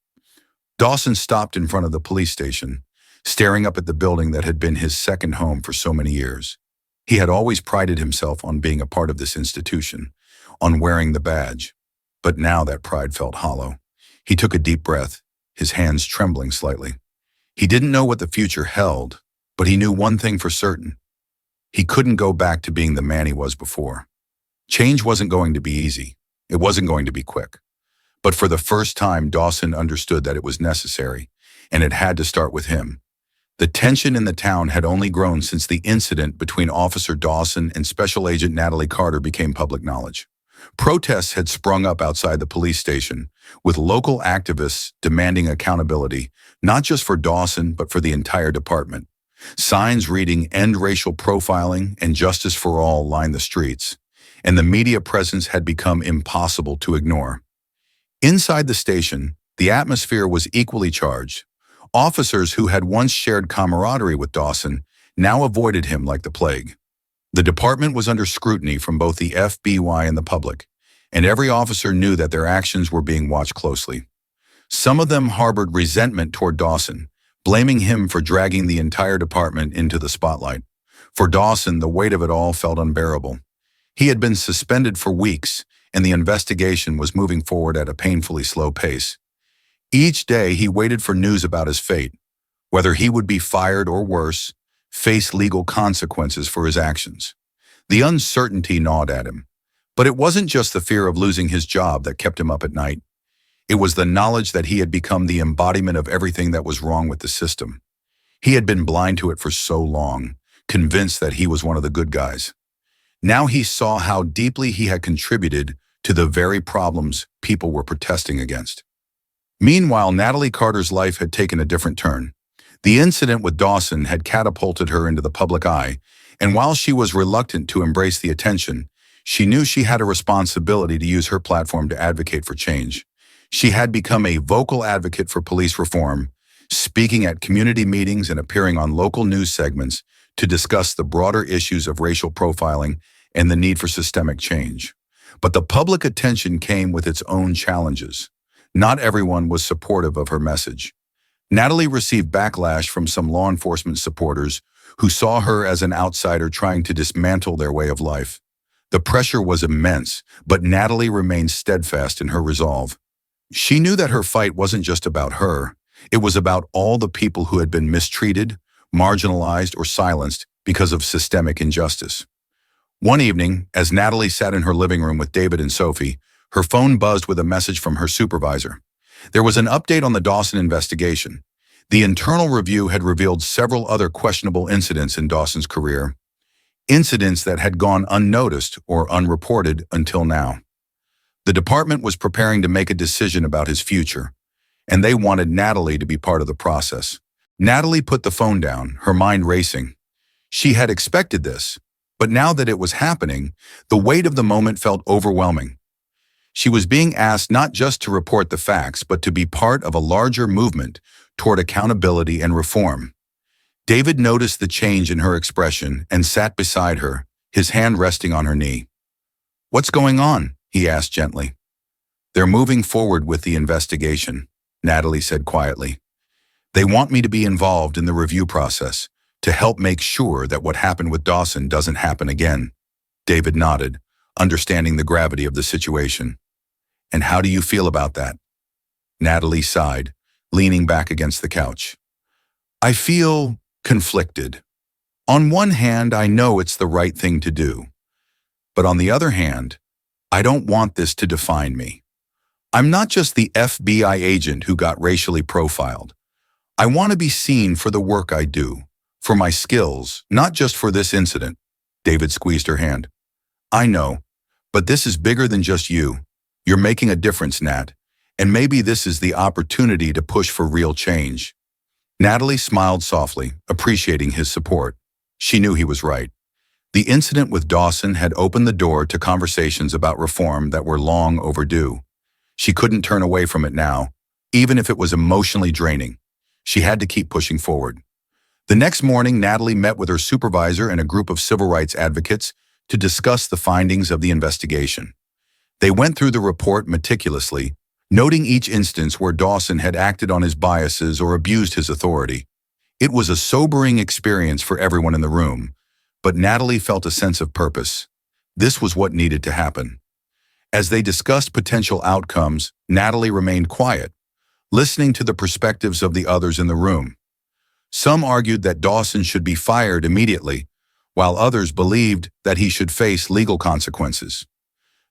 Dawson stopped in front of the police station, staring up at the building that had been his second home for so many years. He had always prided himself on being a part of this institution, on wearing the badge. But now that pride felt hollow. He took a deep breath, his hands trembling slightly. He didn't know what the future held, but he knew one thing for certain. He couldn't go back to being the man he was before. Change wasn't going to be easy. It wasn't going to be quick. But for the first time, Dawson understood that it was necessary, and it had to start with him. The tension in the town had only grown since the incident between Officer Dawson and Special Agent Natalie Carter became public knowledge. Protests had sprung up outside the police station, with local activists demanding accountability, not just for Dawson, but for the entire department. Signs reading "End Racial Profiling" and "Justice for All" lined the streets, and the media presence had become impossible to ignore. Inside the station, the atmosphere was equally charged. Officers who had once shared camaraderie with Dawson now avoided him like the plague. The department was under scrutiny from both the FBI and the public, and every officer knew that their actions were being watched closely. Some of them harbored resentment toward Dawson, blaming him for dragging the entire department into the spotlight. For Dawson, the weight of it all felt unbearable. He had been suspended for weeks, and the investigation was moving forward at a painfully slow pace. Each day, he waited for news about his fate, whether he would be fired or worse, face legal consequences for his actions. The uncertainty gnawed at him. But it wasn't just the fear of losing his job that kept him up at night. It was the knowledge that he had become the embodiment of everything that was wrong with the system. He had been blind to it for so long, convinced that he was one of the good guys. Now he saw how deeply he had contributed to the very problems people were protesting against. Meanwhile, Natalie Carter's life had taken a different turn. The incident with Dawson had catapulted her into the public eye, and while she was reluctant to embrace the attention, she knew she had a responsibility to use her platform to advocate for change. She had become a vocal advocate for police reform, speaking at community meetings and appearing on local news segments to discuss the broader issues of racial profiling and the need for systemic change. But the public attention came with its own challenges. Not everyone was supportive of her message. Natalie received backlash from some law enforcement supporters who saw her as an outsider trying to dismantle their way of life. The pressure was immense, but Natalie remained steadfast in her resolve. She knew that her fight wasn't just about her. It was about all the people who had been mistreated, marginalized, or silenced because of systemic injustice. One evening, as Natalie sat in her living room with David and Sophie, her phone buzzed with a message from her supervisor. There was an update on the Dawson investigation. The internal review had revealed several other questionable incidents in Dawson's career, incidents that had gone unnoticed or unreported until now. The department was preparing to make a decision about his future, and they wanted Natalie to be part of the process. Natalie put the phone down, her mind racing. She had expected this, but now that it was happening, the weight of the moment felt overwhelming. She was being asked not just to report the facts, but to be part of a larger movement toward accountability and reform. David noticed the change in her expression and sat beside her, his hand resting on her knee. "What's going on?" he asked gently. "They're moving forward with the investigation," Natalie said quietly. "They want me to be involved in the review process, to help make sure that what happened with Dawson doesn't happen again." David nodded, understanding the gravity of the situation. "And how do you feel about that?" Natalie sighed, leaning back against the couch. "I feel conflicted. On one hand, I know it's the right thing to do. But on the other hand, I don't want this to define me. I'm not just the FBI agent who got racially profiled. I want to be seen for the work I do, for my skills, not just for this incident." David squeezed her hand. "I know, but this is bigger than just you. You're making a difference, Nat, and maybe this is the opportunity to push for real change." Natalie smiled softly, appreciating his support. She knew he was right. The incident with Dawson had opened the door to conversations about reform that were long overdue. She couldn't turn away from it now, even if it was emotionally draining. She had to keep pushing forward. The next morning, Natalie met with her supervisor and a group of civil rights advocates to discuss the findings of the investigation. They went through the report meticulously, noting each instance where Dawson had acted on his biases or abused his authority. It was a sobering experience for everyone in the room, but Natalie felt a sense of purpose. This was what needed to happen. As they discussed potential outcomes, Natalie remained quiet, listening to the perspectives of the others in the room. Some argued that Dawson should be fired immediately, while others believed that he should face legal consequences.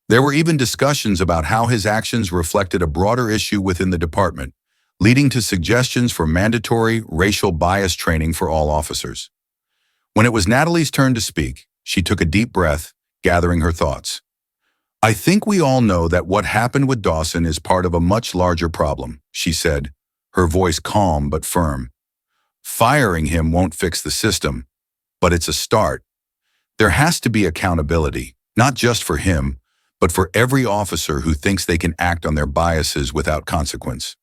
There were even discussions about how his actions reflected a broader issue within the department, leading to suggestions for mandatory racial bias training for all officers. When it was Natalie's turn to speak, she took a deep breath, gathering her thoughts. I think we all know that what happened with Dawson is part of a much larger problem, she said, her voice calm but firm. Firing him won't fix the system, but it's a start. There has to be accountability, not just for him, but for every officer who thinks they can act on their biases without consequence.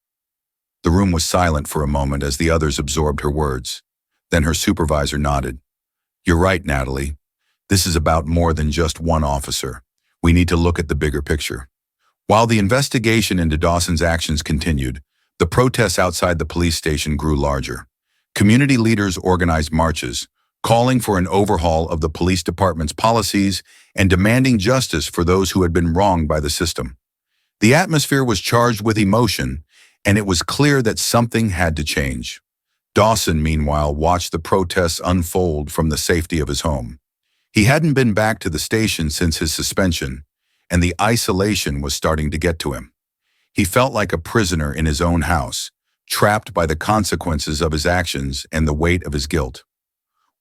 The room was silent for a moment as the others absorbed her words. Then her supervisor nodded. You're right, Natalie. This is about more than just one officer. We need to look at the bigger picture. While the investigation into Dawson's actions continued, the protests outside the police station grew larger. Community leaders organized marches, calling for an overhaul of the police department's policies and demanding justice for those who had been wronged by the system. The atmosphere was charged with emotion, and it was clear that something had to change. Dawson, meanwhile, watched the protests unfold from the safety of his home. He hadn't been back to the station since his suspension, and the isolation was starting to get to him. He felt like a prisoner in his own house, trapped by the consequences of his actions and the weight of his guilt.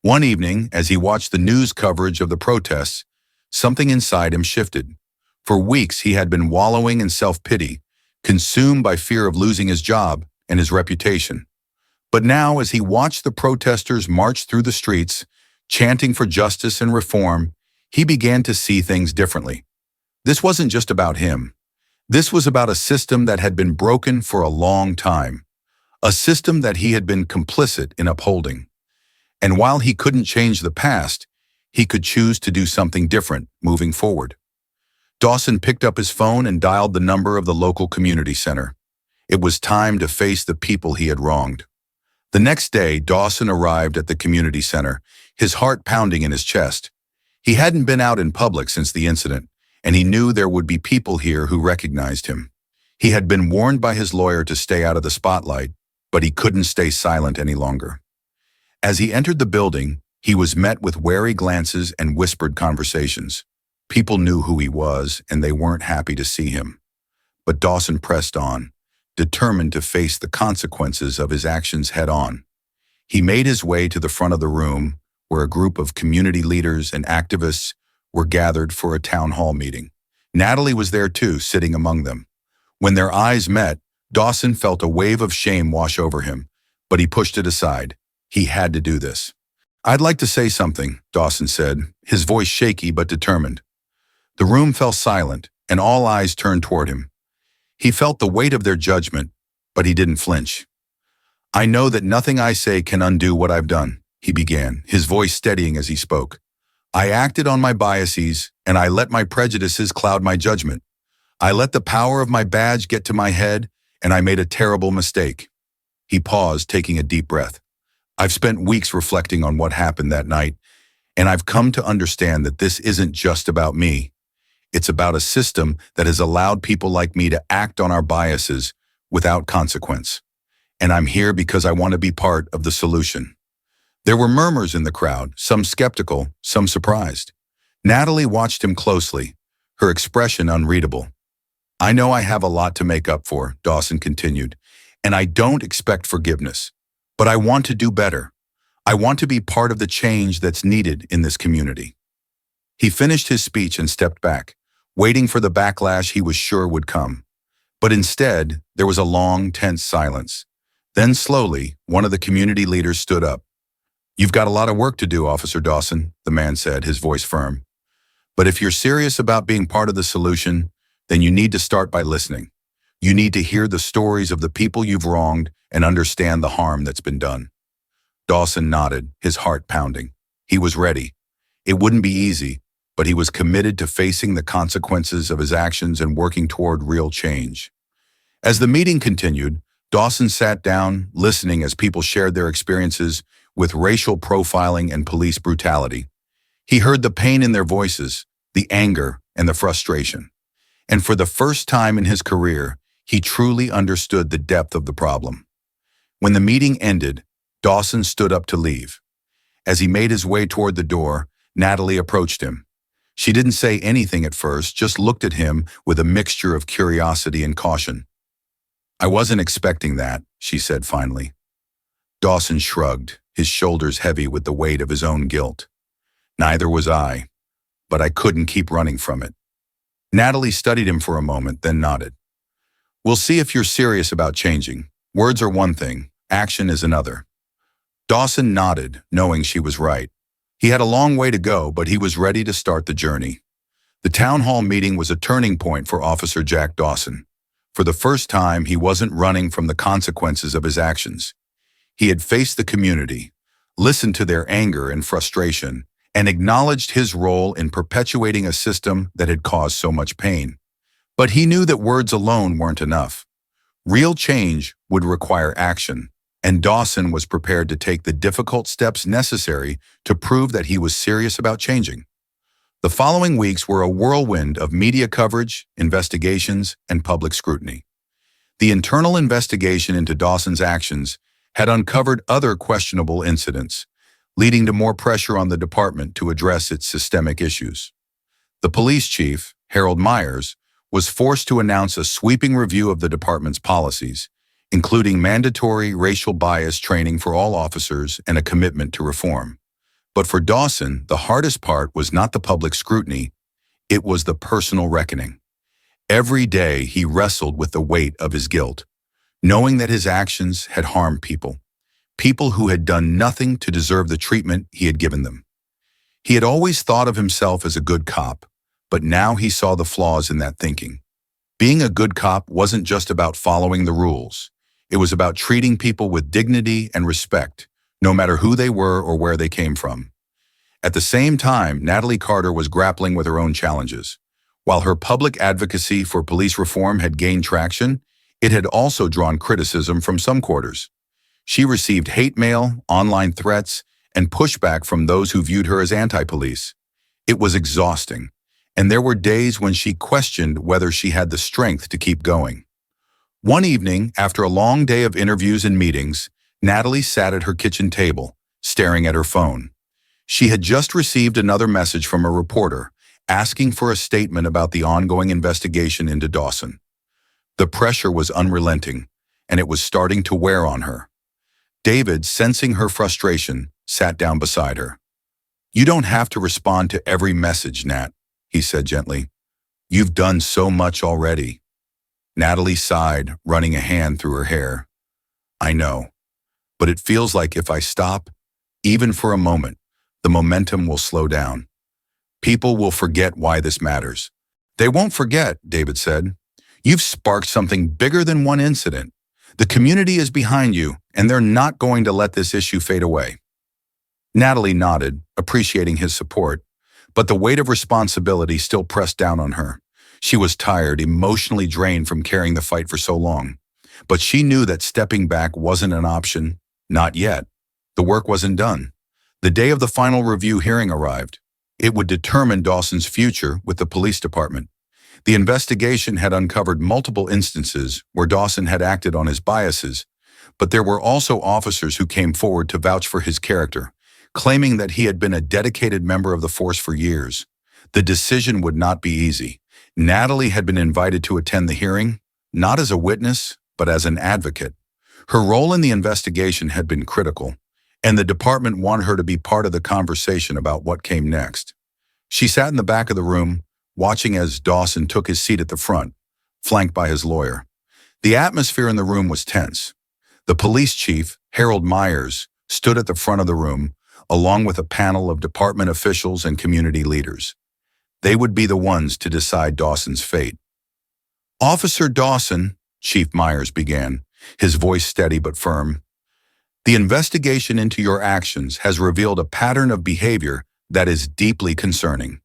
One evening, as he watched the news coverage of the protests, something inside him shifted. For weeks, he had been wallowing in self-pity, consumed by fear of losing his job and his reputation. But now, as he watched the protesters march through the streets, chanting for justice and reform, he began to see things differently. This wasn't just about him. This was about a system that had been broken for a long time, a system that he had been complicit in upholding. And while he couldn't change the past, he could choose to do something different moving forward. Dawson picked up his phone and dialed the number of the local community center. It was time to face the people he had wronged. The next day, Dawson arrived at the community center, his heart pounding in his chest. He hadn't been out in public since the incident, and he knew there would be people here who recognized him. He had been warned by his lawyer to stay out of the spotlight, but he couldn't stay silent any longer. As he entered the building, he was met with wary glances and whispered conversations. People knew who he was, and they weren't happy to see him. But Dawson pressed on, determined to face the consequences of his actions head-on. He made his way to the front of the room, where a group of community leaders and activists were gathered for a town hall meeting. Natalie was there too, sitting among them. When their eyes met, Dawson felt a wave of shame wash over him, but he pushed it aside. He had to do this. I'd like to say something, Dawson said, his voice shaky but determined. The room fell silent, and all eyes turned toward him. He felt the weight of their judgment, but he didn't flinch. I know that nothing I say can undo what I've done, he began, his voice steadying as he spoke. I acted on my biases, and I let my prejudices cloud my judgment. I let the power of my badge get to my head, and I made a terrible mistake. He paused, taking a deep breath. I've spent weeks reflecting on what happened that night, and I've come to understand that this isn't just about me. It's about a system that has allowed people like me to act on our biases without consequence. And I'm here because I want to be part of the solution. There were murmurs in the crowd, some skeptical, some surprised. Natalie watched him closely, her expression unreadable. I know I have a lot to make up for, Dawson continued, and I don't expect forgiveness. But I want to do better. I want to be part of the change that's needed in this community. He finished his speech and stepped back, waiting for the backlash he was sure would come. But instead, there was a long, tense silence. Then slowly, one of the community leaders stood up. You've got a lot of work to do, Officer Dawson, the man said, his voice firm. But if you're serious about being part of the solution, then you need to start by listening. You need to hear the stories of the people you've wronged and understand the harm that's been done. Dawson nodded, his heart pounding. He was ready. It wouldn't be easy, but he was committed to facing the consequences of his actions and working toward real change. As the meeting continued, Dawson sat down, listening as people shared their experiences with racial profiling and police brutality. He heard the pain in their voices, the anger, and the frustration. And for the first time in his career, he truly understood the depth of the problem. When the meeting ended, Dawson stood up to leave. As he made his way toward the door, Natalie approached him. She didn't say anything at first, just looked at him with a mixture of curiosity and caution. I wasn't expecting that, she said finally. Dawson shrugged, his shoulders heavy with the weight of his own guilt. Neither was I, but I couldn't keep running from it. Natalie studied him for a moment, then nodded. We'll see if you're serious about changing. Words are one thing, action is another. Dawson nodded, knowing she was right. He had a long way to go, but he was ready to start the journey. The town hall meeting was a turning point for Officer Jack Dawson. For the first time, he wasn't running from the consequences of his actions. He had faced the community, listened to their anger and frustration, and acknowledged his role in perpetuating a system that had caused so much pain. But he knew that words alone weren't enough. Real change would require action, and Dawson was prepared to take the difficult steps necessary to prove that he was serious about changing. The following weeks were a whirlwind of media coverage, investigations, and public scrutiny. The internal investigation into Dawson's actions had uncovered other questionable incidents, leading to more pressure on the department to address its systemic issues. The police chief, Harold Myers, was forced to announce a sweeping review of the department's policies, including mandatory racial bias training for all officers and a commitment to reform. But for Dawson, the hardest part was not the public scrutiny, it was the personal reckoning. Every day he wrestled with the weight of his guilt, knowing that his actions had harmed people who had done nothing to deserve the treatment he had given them. He had always thought of himself as a good cop, but now he saw the flaws in that thinking. Being a good cop wasn't just about following the rules. It was about treating people with dignity and respect, no matter who they were or where they came from. At the same time, Natalie Carter was grappling with her own challenges. While her public advocacy for police reform had gained traction, it had also drawn criticism from some quarters. She received hate mail, online threats, and pushback from those who viewed her as anti-police. It was exhausting, and there were days when she questioned whether she had the strength to keep going. One evening, after a long day of interviews and meetings, Natalie sat at her kitchen table, staring at her phone. She had just received another message from a reporter, asking for a statement about the ongoing investigation into Dawson. The pressure was unrelenting, and it was starting to wear on her. David, sensing her frustration, sat down beside her. "You don't have to respond to every message, Nat," he said gently. "You've done so much already." Natalie sighed, running a hand through her hair. "I know, but it feels like if I stop, even for a moment, the momentum will slow down. People will forget why this matters." "They won't forget," David said. "You've sparked something bigger than one incident. The community is behind you, and they're not going to let this issue fade away." Natalie nodded, appreciating his support, but the weight of responsibility still pressed down on her. She was tired, emotionally drained from carrying the fight for so long. But she knew that stepping back wasn't an option, not yet. The work wasn't done. The day of the final review hearing arrived. It would determine Dawson's future with the police department. The investigation had uncovered multiple instances where Dawson had acted on his biases, but there were also officers who came forward to vouch for his character, claiming that he had been a dedicated member of the force for years. The decision would not be easy. Natalie had been invited to attend the hearing, not as a witness, but as an advocate. Her role in the investigation had been critical, and the department wanted her to be part of the conversation about what came next. She sat in the back of the room, watching as Dawson took his seat at the front, flanked by his lawyer. The atmosphere in the room was tense. The police chief, Harold Myers, stood at the front of the room, along with a panel of department officials and community leaders. They would be the ones to decide Dawson's fate. "Officer Dawson," Chief Myers began, his voice steady but firm, "the investigation into your actions has revealed a pattern of behavior that is deeply concerning.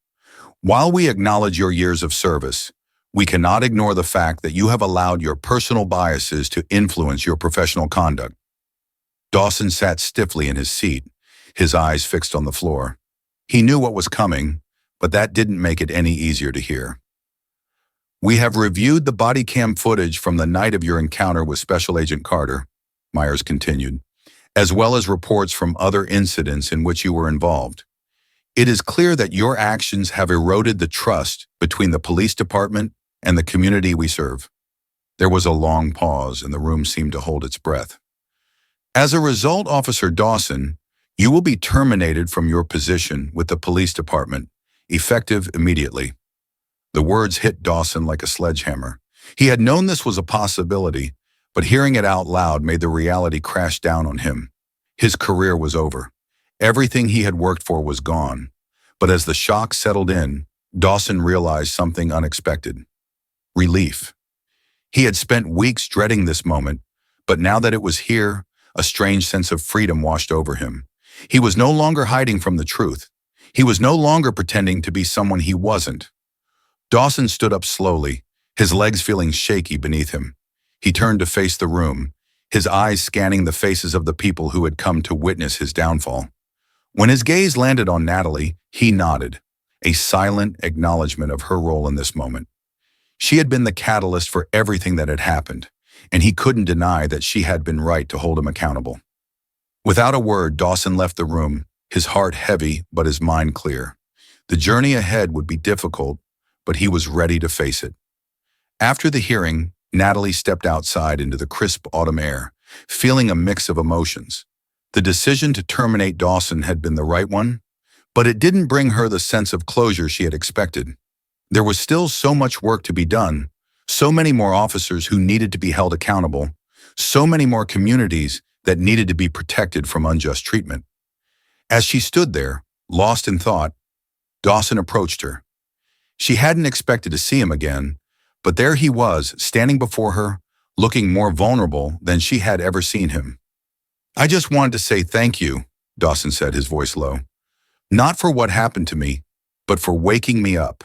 While we acknowledge your years of service, we cannot ignore the fact that you have allowed your personal biases to influence your professional conduct." Dawson sat stiffly in his seat, his eyes fixed on the floor. He knew what was coming, but that didn't make it any easier to hear. "We have reviewed the body cam footage from the night of your encounter with Special Agent Carter," Myers continued, "as well as reports from other incidents in which you were involved. It is clear that your actions have eroded the trust between the police department and the community we serve." There was a long pause, and the room seemed to hold its breath. "As a result, Officer Dawson, you will be terminated from your position with the police department, effective immediately." The words hit Dawson like a sledgehammer. He had known this was a possibility, but hearing it out loud made the reality crash down on him. His career was over. Everything he had worked for was gone. But as the shock settled in, Dawson realized something unexpected. Relief. He had spent weeks dreading this moment, but now that it was here, a strange sense of freedom washed over him. He was no longer hiding from the truth. He was no longer pretending to be someone he wasn't. Dawson stood up slowly, his legs feeling shaky beneath him. He turned to face the room, his eyes scanning the faces of the people who had come to witness his downfall. When his gaze landed on Natalie, he nodded, a silent acknowledgement of her role in this moment. She had been the catalyst for everything that had happened, and he couldn't deny that she had been right to hold him accountable. Without a word, Dawson left the room, his heart heavy but his mind clear. The journey ahead would be difficult, but he was ready to face it. After the hearing, Natalie stepped outside into the crisp autumn air, feeling a mix of emotions. The decision to terminate Dawson had been the right one, but it didn't bring her the sense of closure she had expected. There was still so much work to be done, so many more officers who needed to be held accountable, so many more communities that needed to be protected from unjust treatment. As she stood there, lost in thought, Dawson approached her. She hadn't expected to see him again, but there he was, standing before her, looking more vulnerable than she had ever seen him. "I just wanted to say thank you," Dawson said, his voice low. "Not for what happened to me, but for waking me up.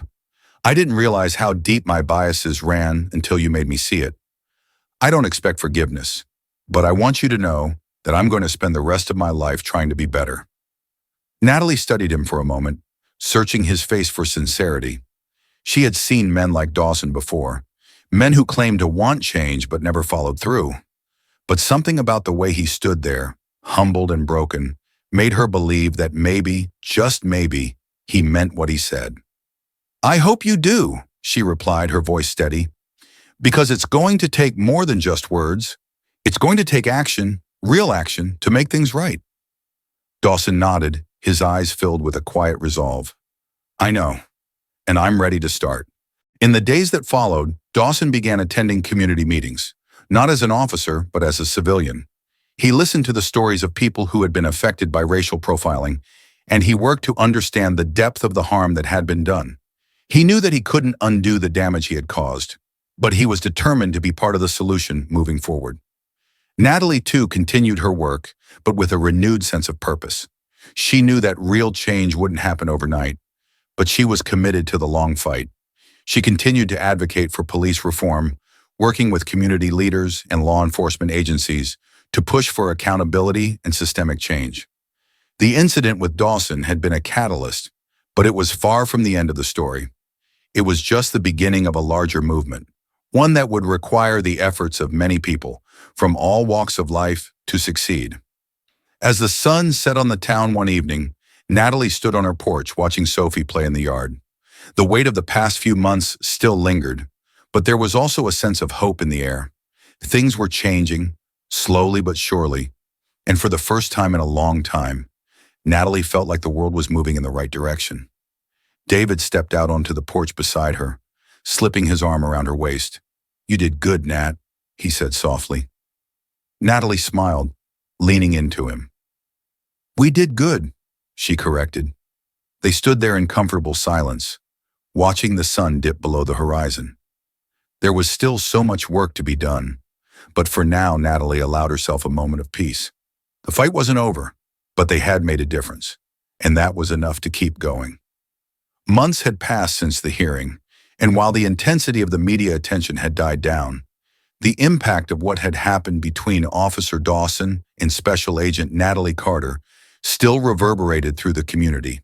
I didn't realize how deep my biases ran until you made me see it. I don't expect forgiveness, but I want you to know that I'm going to spend the rest of my life trying to be better." Natalie studied him for a moment, searching his face for sincerity. She had seen men like Dawson before, men who claimed to want change but never followed through. But something about the way he stood there, humbled and broken, made her believe that maybe, just maybe, he meant what he said. "I hope you do," she replied, her voice steady. "Because it's going to take more than just words. It's going to take action, real action, to make things right." Dawson nodded, his eyes filled with a quiet resolve. "I know, and I'm ready to start." In the days that followed, Dawson began attending community meetings, not as an officer, but as a civilian. He listened to the stories of people who had been affected by racial profiling, and he worked to understand the depth of the harm that had been done. He knew that he couldn't undo the damage he had caused, but he was determined to be part of the solution moving forward. Natalie, too, continued her work, but with a renewed sense of purpose. She knew that real change wouldn't happen overnight, but she was committed to the long fight. She continued to advocate for police reform, working with community leaders and law enforcement agencies to push for accountability and systemic change. The incident with Dawson had been a catalyst, but it was far from the end of the story. It was just the beginning of a larger movement, one that would require the efforts of many people, from all walks of life, to succeed. As the sun set on the town one evening, Natalie stood on her porch watching Sophie play in the yard. The weight of the past few months still lingered, but there was also a sense of hope in the air. Things were changing, slowly but surely, and for the first time in a long time, Natalie felt like the world was moving in the right direction. David stepped out onto the porch beside her, slipping his arm around her waist. "You did good, Nat," he said softly. Natalie smiled, leaning into him. "We did good," she corrected. They stood there in comfortable silence, watching the sun dip below the horizon. There was still so much work to be done, but for now Natalie allowed herself a moment of peace. The fight wasn't over, but they had made a difference, and that was enough to keep going. Months had passed since the hearing, and while the intensity of the media attention had died down, the impact of what had happened between Officer Dawson and Special Agent Natalie Carter still reverberated through the community.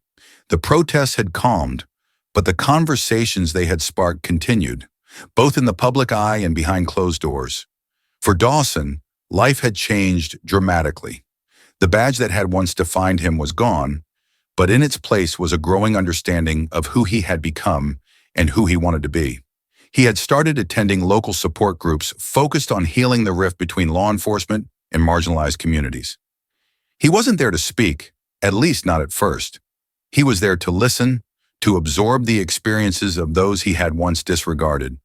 The protests had calmed, but the conversations they had sparked continued, both in the public eye and behind closed doors. For Dawson, life had changed dramatically. The badge that had once defined him was gone, but in its place was a growing understanding of who he had become and who he wanted to be. He had started attending local support groups focused on healing the rift between law enforcement and marginalized communities. He wasn't there to speak, at least not at first. He was there to listen, to absorb the experiences of those he had once disregarded.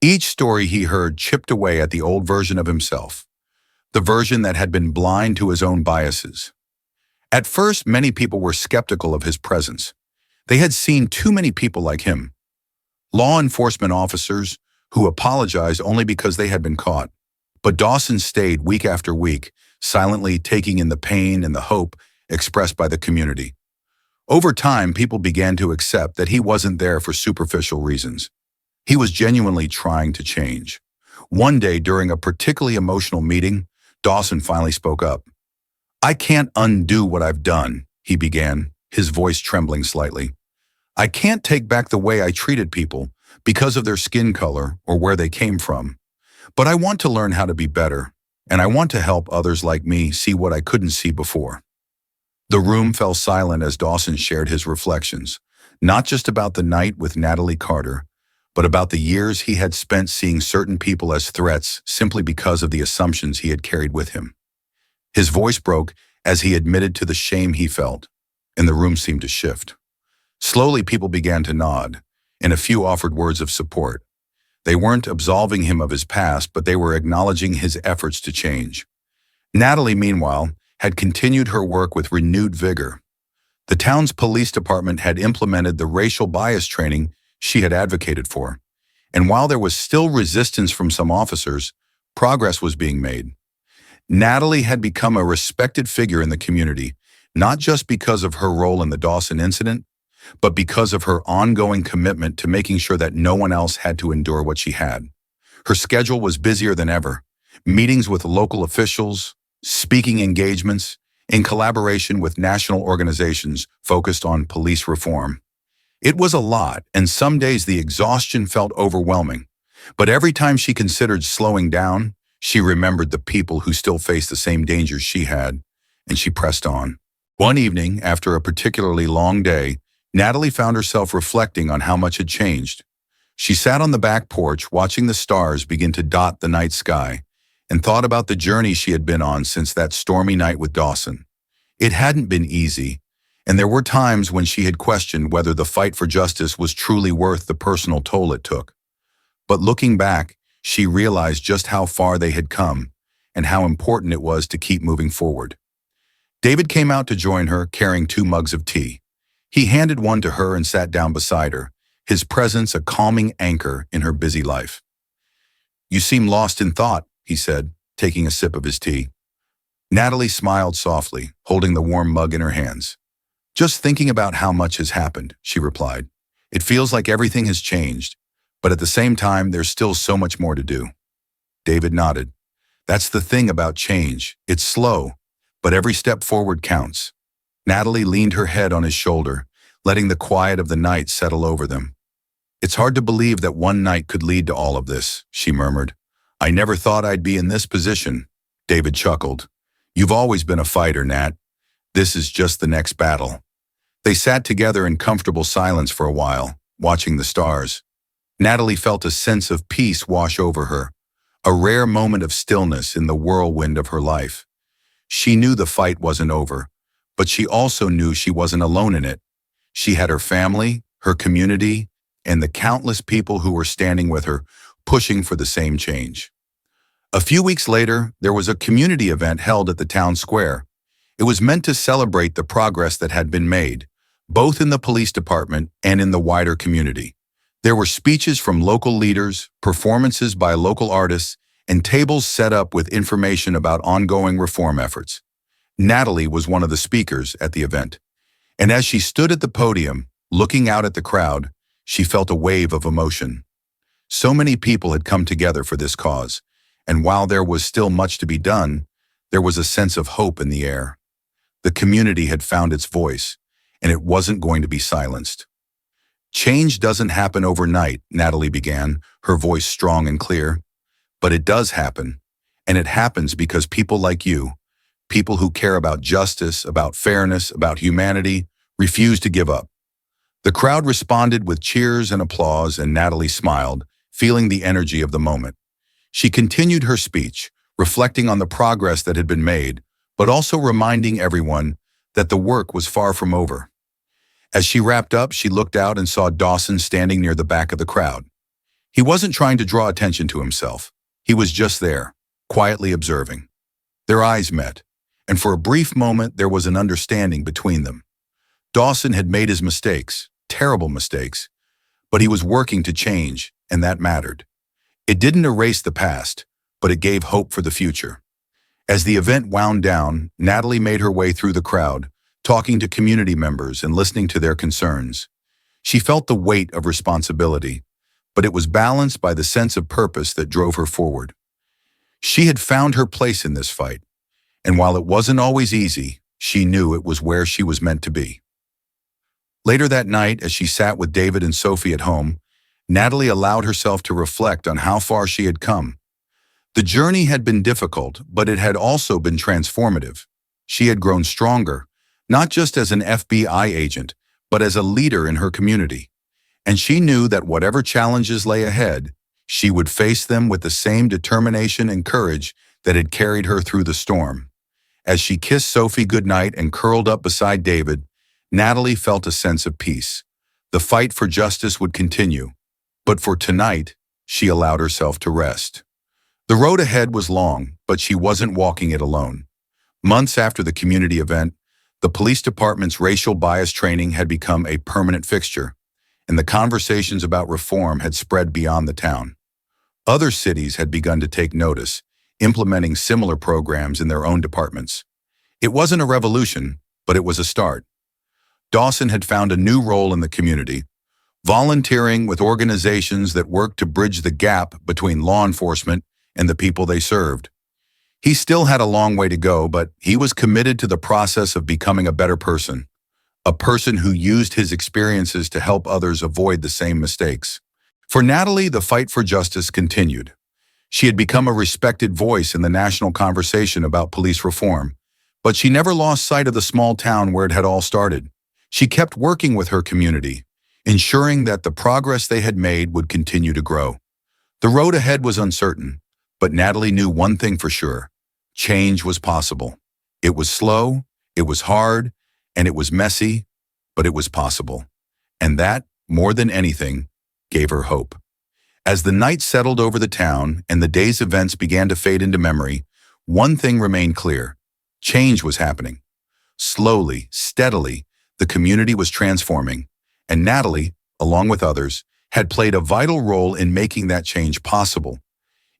Each story he heard chipped away at the old version of himself, the version that had been blind to his own biases. At first, many people were skeptical of his presence. They had seen too many people like him. Law enforcement officers who apologized only because they had been caught. But Dawson stayed week after week, silently taking in the pain and the hope expressed by the community. Over time, people began to accept that he wasn't there for superficial reasons. He was genuinely trying to change. One day, during a particularly emotional meeting, Dawson finally spoke up. "I can't undo what I've done," he began, his voice trembling slightly. "I can't take back the way I treated people because of their skin color or where they came from. But I want to learn how to be better, and I want to help others like me see what I couldn't see before." The room fell silent as Dawson shared his reflections, not just about the night with Natalie Carter, but about the years he had spent seeing certain people as threats simply because of the assumptions he had carried with him. His voice broke as he admitted to the shame he felt, and the room seemed to shift. Slowly, people began to nod, and a few offered words of support. They weren't absolving him of his past, but they were acknowledging his efforts to change. Natalie, meanwhile, had continued her work with renewed vigor. The town's police department had implemented the racial bias training she had advocated for, and while there was still resistance from some officers, progress was being made. Natalie had become a respected figure in the community, not just because of her role in the Dawson incident, but because of her ongoing commitment to making sure that no one else had to endure what she had. Her schedule was busier than ever, meetings with local officials, speaking engagements, in collaboration with national organizations focused on police reform. It was a lot, and some days the exhaustion felt overwhelming. But every time she considered slowing down, she remembered the people who still faced the same dangers she had, and she pressed on. One evening, after a particularly long day, Natalie found herself reflecting on how much had changed. She sat on the back porch watching the stars begin to dot the night sky and thought about the journey she had been on since that stormy night with Dawson. It hadn't been easy, and there were times when she had questioned whether the fight for justice was truly worth the personal toll it took. But looking back, she realized just how far they had come and how important it was to keep moving forward. David came out to join her, carrying 2 mugs of tea. He handed one to her and sat down beside her, his presence a calming anchor in her busy life. "You seem lost in thought," he said, taking a sip of his tea. Natalie smiled softly, holding the warm mug in her hands. "Just thinking about how much has happened," she replied. "It feels like everything has changed, but at the same time, there's still so much more to do." David nodded. "That's the thing about change. It's slow, but every step forward counts." Natalie leaned her head on his shoulder, letting the quiet of the night settle over them. "It's hard to believe that one night could lead to all of this," she murmured. "I never thought I'd be in this position." David chuckled. "You've always been a fighter, Nat. This is just the next battle." They sat together in comfortable silence for a while, watching the stars. Natalie felt a sense of peace wash over her, a rare moment of stillness in the whirlwind of her life. She knew the fight wasn't over, but she also knew she wasn't alone in it. She had her family, her community, and the countless people who were standing with her, pushing for the same change. A few weeks later, there was a community event held at the town square. It was meant to celebrate the progress that had been made, both in the police department and in the wider community. There were speeches from local leaders, performances by local artists, and tables set up with information about ongoing reform efforts. Natalie was one of the speakers at the event, and as she stood at the podium, looking out at the crowd, she felt a wave of emotion. So many people had come together for this cause, and while there was still much to be done, there was a sense of hope in the air. The community had found its voice, and it wasn't going to be silenced. "Change doesn't happen overnight," Natalie began, her voice strong and clear. "But it does happen, and it happens because people like you, people who care about justice, about fairness, about humanity, refuse to give up." The crowd responded with cheers and applause, and Natalie smiled, feeling the energy of the moment. She continued her speech, reflecting on the progress that had been made, but also reminding everyone that the work was far from over. As she wrapped up, she looked out and saw Dawson standing near the back of the crowd. He wasn't trying to draw attention to himself. He was just there, quietly observing. Their eyes met, and for a brief moment there was an understanding between them. Dawson had made his mistakes, terrible mistakes, but he was working to change, and that mattered. It didn't erase the past, but it gave hope for the future. As the event wound down, Natalie made her way through the crowd, talking to community members and listening to their concerns. She felt the weight of responsibility, but it was balanced by the sense of purpose that drove her forward. She had found her place in this fight, and while it wasn't always easy, she knew it was where she was meant to be. Later that night, as she sat with David and Sophie at home, Natalie allowed herself to reflect on how far she had come. The journey had been difficult, but it had also been transformative. She had grown stronger, not just as an FBI agent, but as a leader in her community. And she knew that whatever challenges lay ahead, she would face them with the same determination and courage that had carried her through the storm. As she kissed Sophie goodnight and curled up beside David, Natalie felt a sense of peace. The fight for justice would continue, but for tonight, she allowed herself to rest. The road ahead was long, but she wasn't walking it alone. Months after the community event, the police department's racial bias training had become a permanent fixture, and the conversations about reform had spread beyond the town. Other cities had begun to take notice, implementing similar programs in their own departments. It wasn't a revolution, but it was a start. Dawson had found a new role in the community, volunteering with organizations that worked to bridge the gap between law enforcement and the people they served. He still had a long way to go, but he was committed to the process of becoming a better person, a person who used his experiences to help others avoid the same mistakes. For Natalie, the fight for justice continued. She had become a respected voice in the national conversation about police reform, but she never lost sight of the small town where it had all started. She kept working with her community, ensuring that the progress they had made would continue to grow. The road ahead was uncertain, but Natalie knew one thing for sure: change was possible. It was slow, it was hard, and it was messy, but it was possible. And that, more than anything, gave her hope. As the night settled over the town and the day's events began to fade into memory, one thing remained clear: change was happening. Slowly, steadily, the community was transforming, and Natalie, along with others, had played a vital role in making that change possible.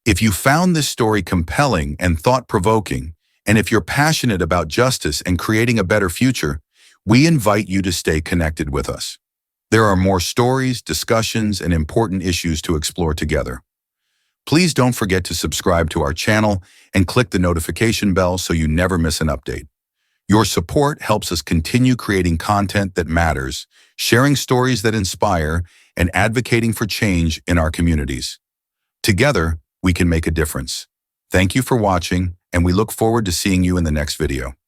If you found this story compelling and thought-provoking, and if you're passionate about justice and creating a better future, we invite you to stay connected with us. There are more stories, discussions, and important issues to explore together. Please don't forget to subscribe to our channel and click the notification bell so you never miss an update. Your support helps us continue creating content that matters, sharing stories that inspire, and advocating for change in our communities. Together, we can make a difference. Thank you for watching, and we look forward to seeing you in the next video.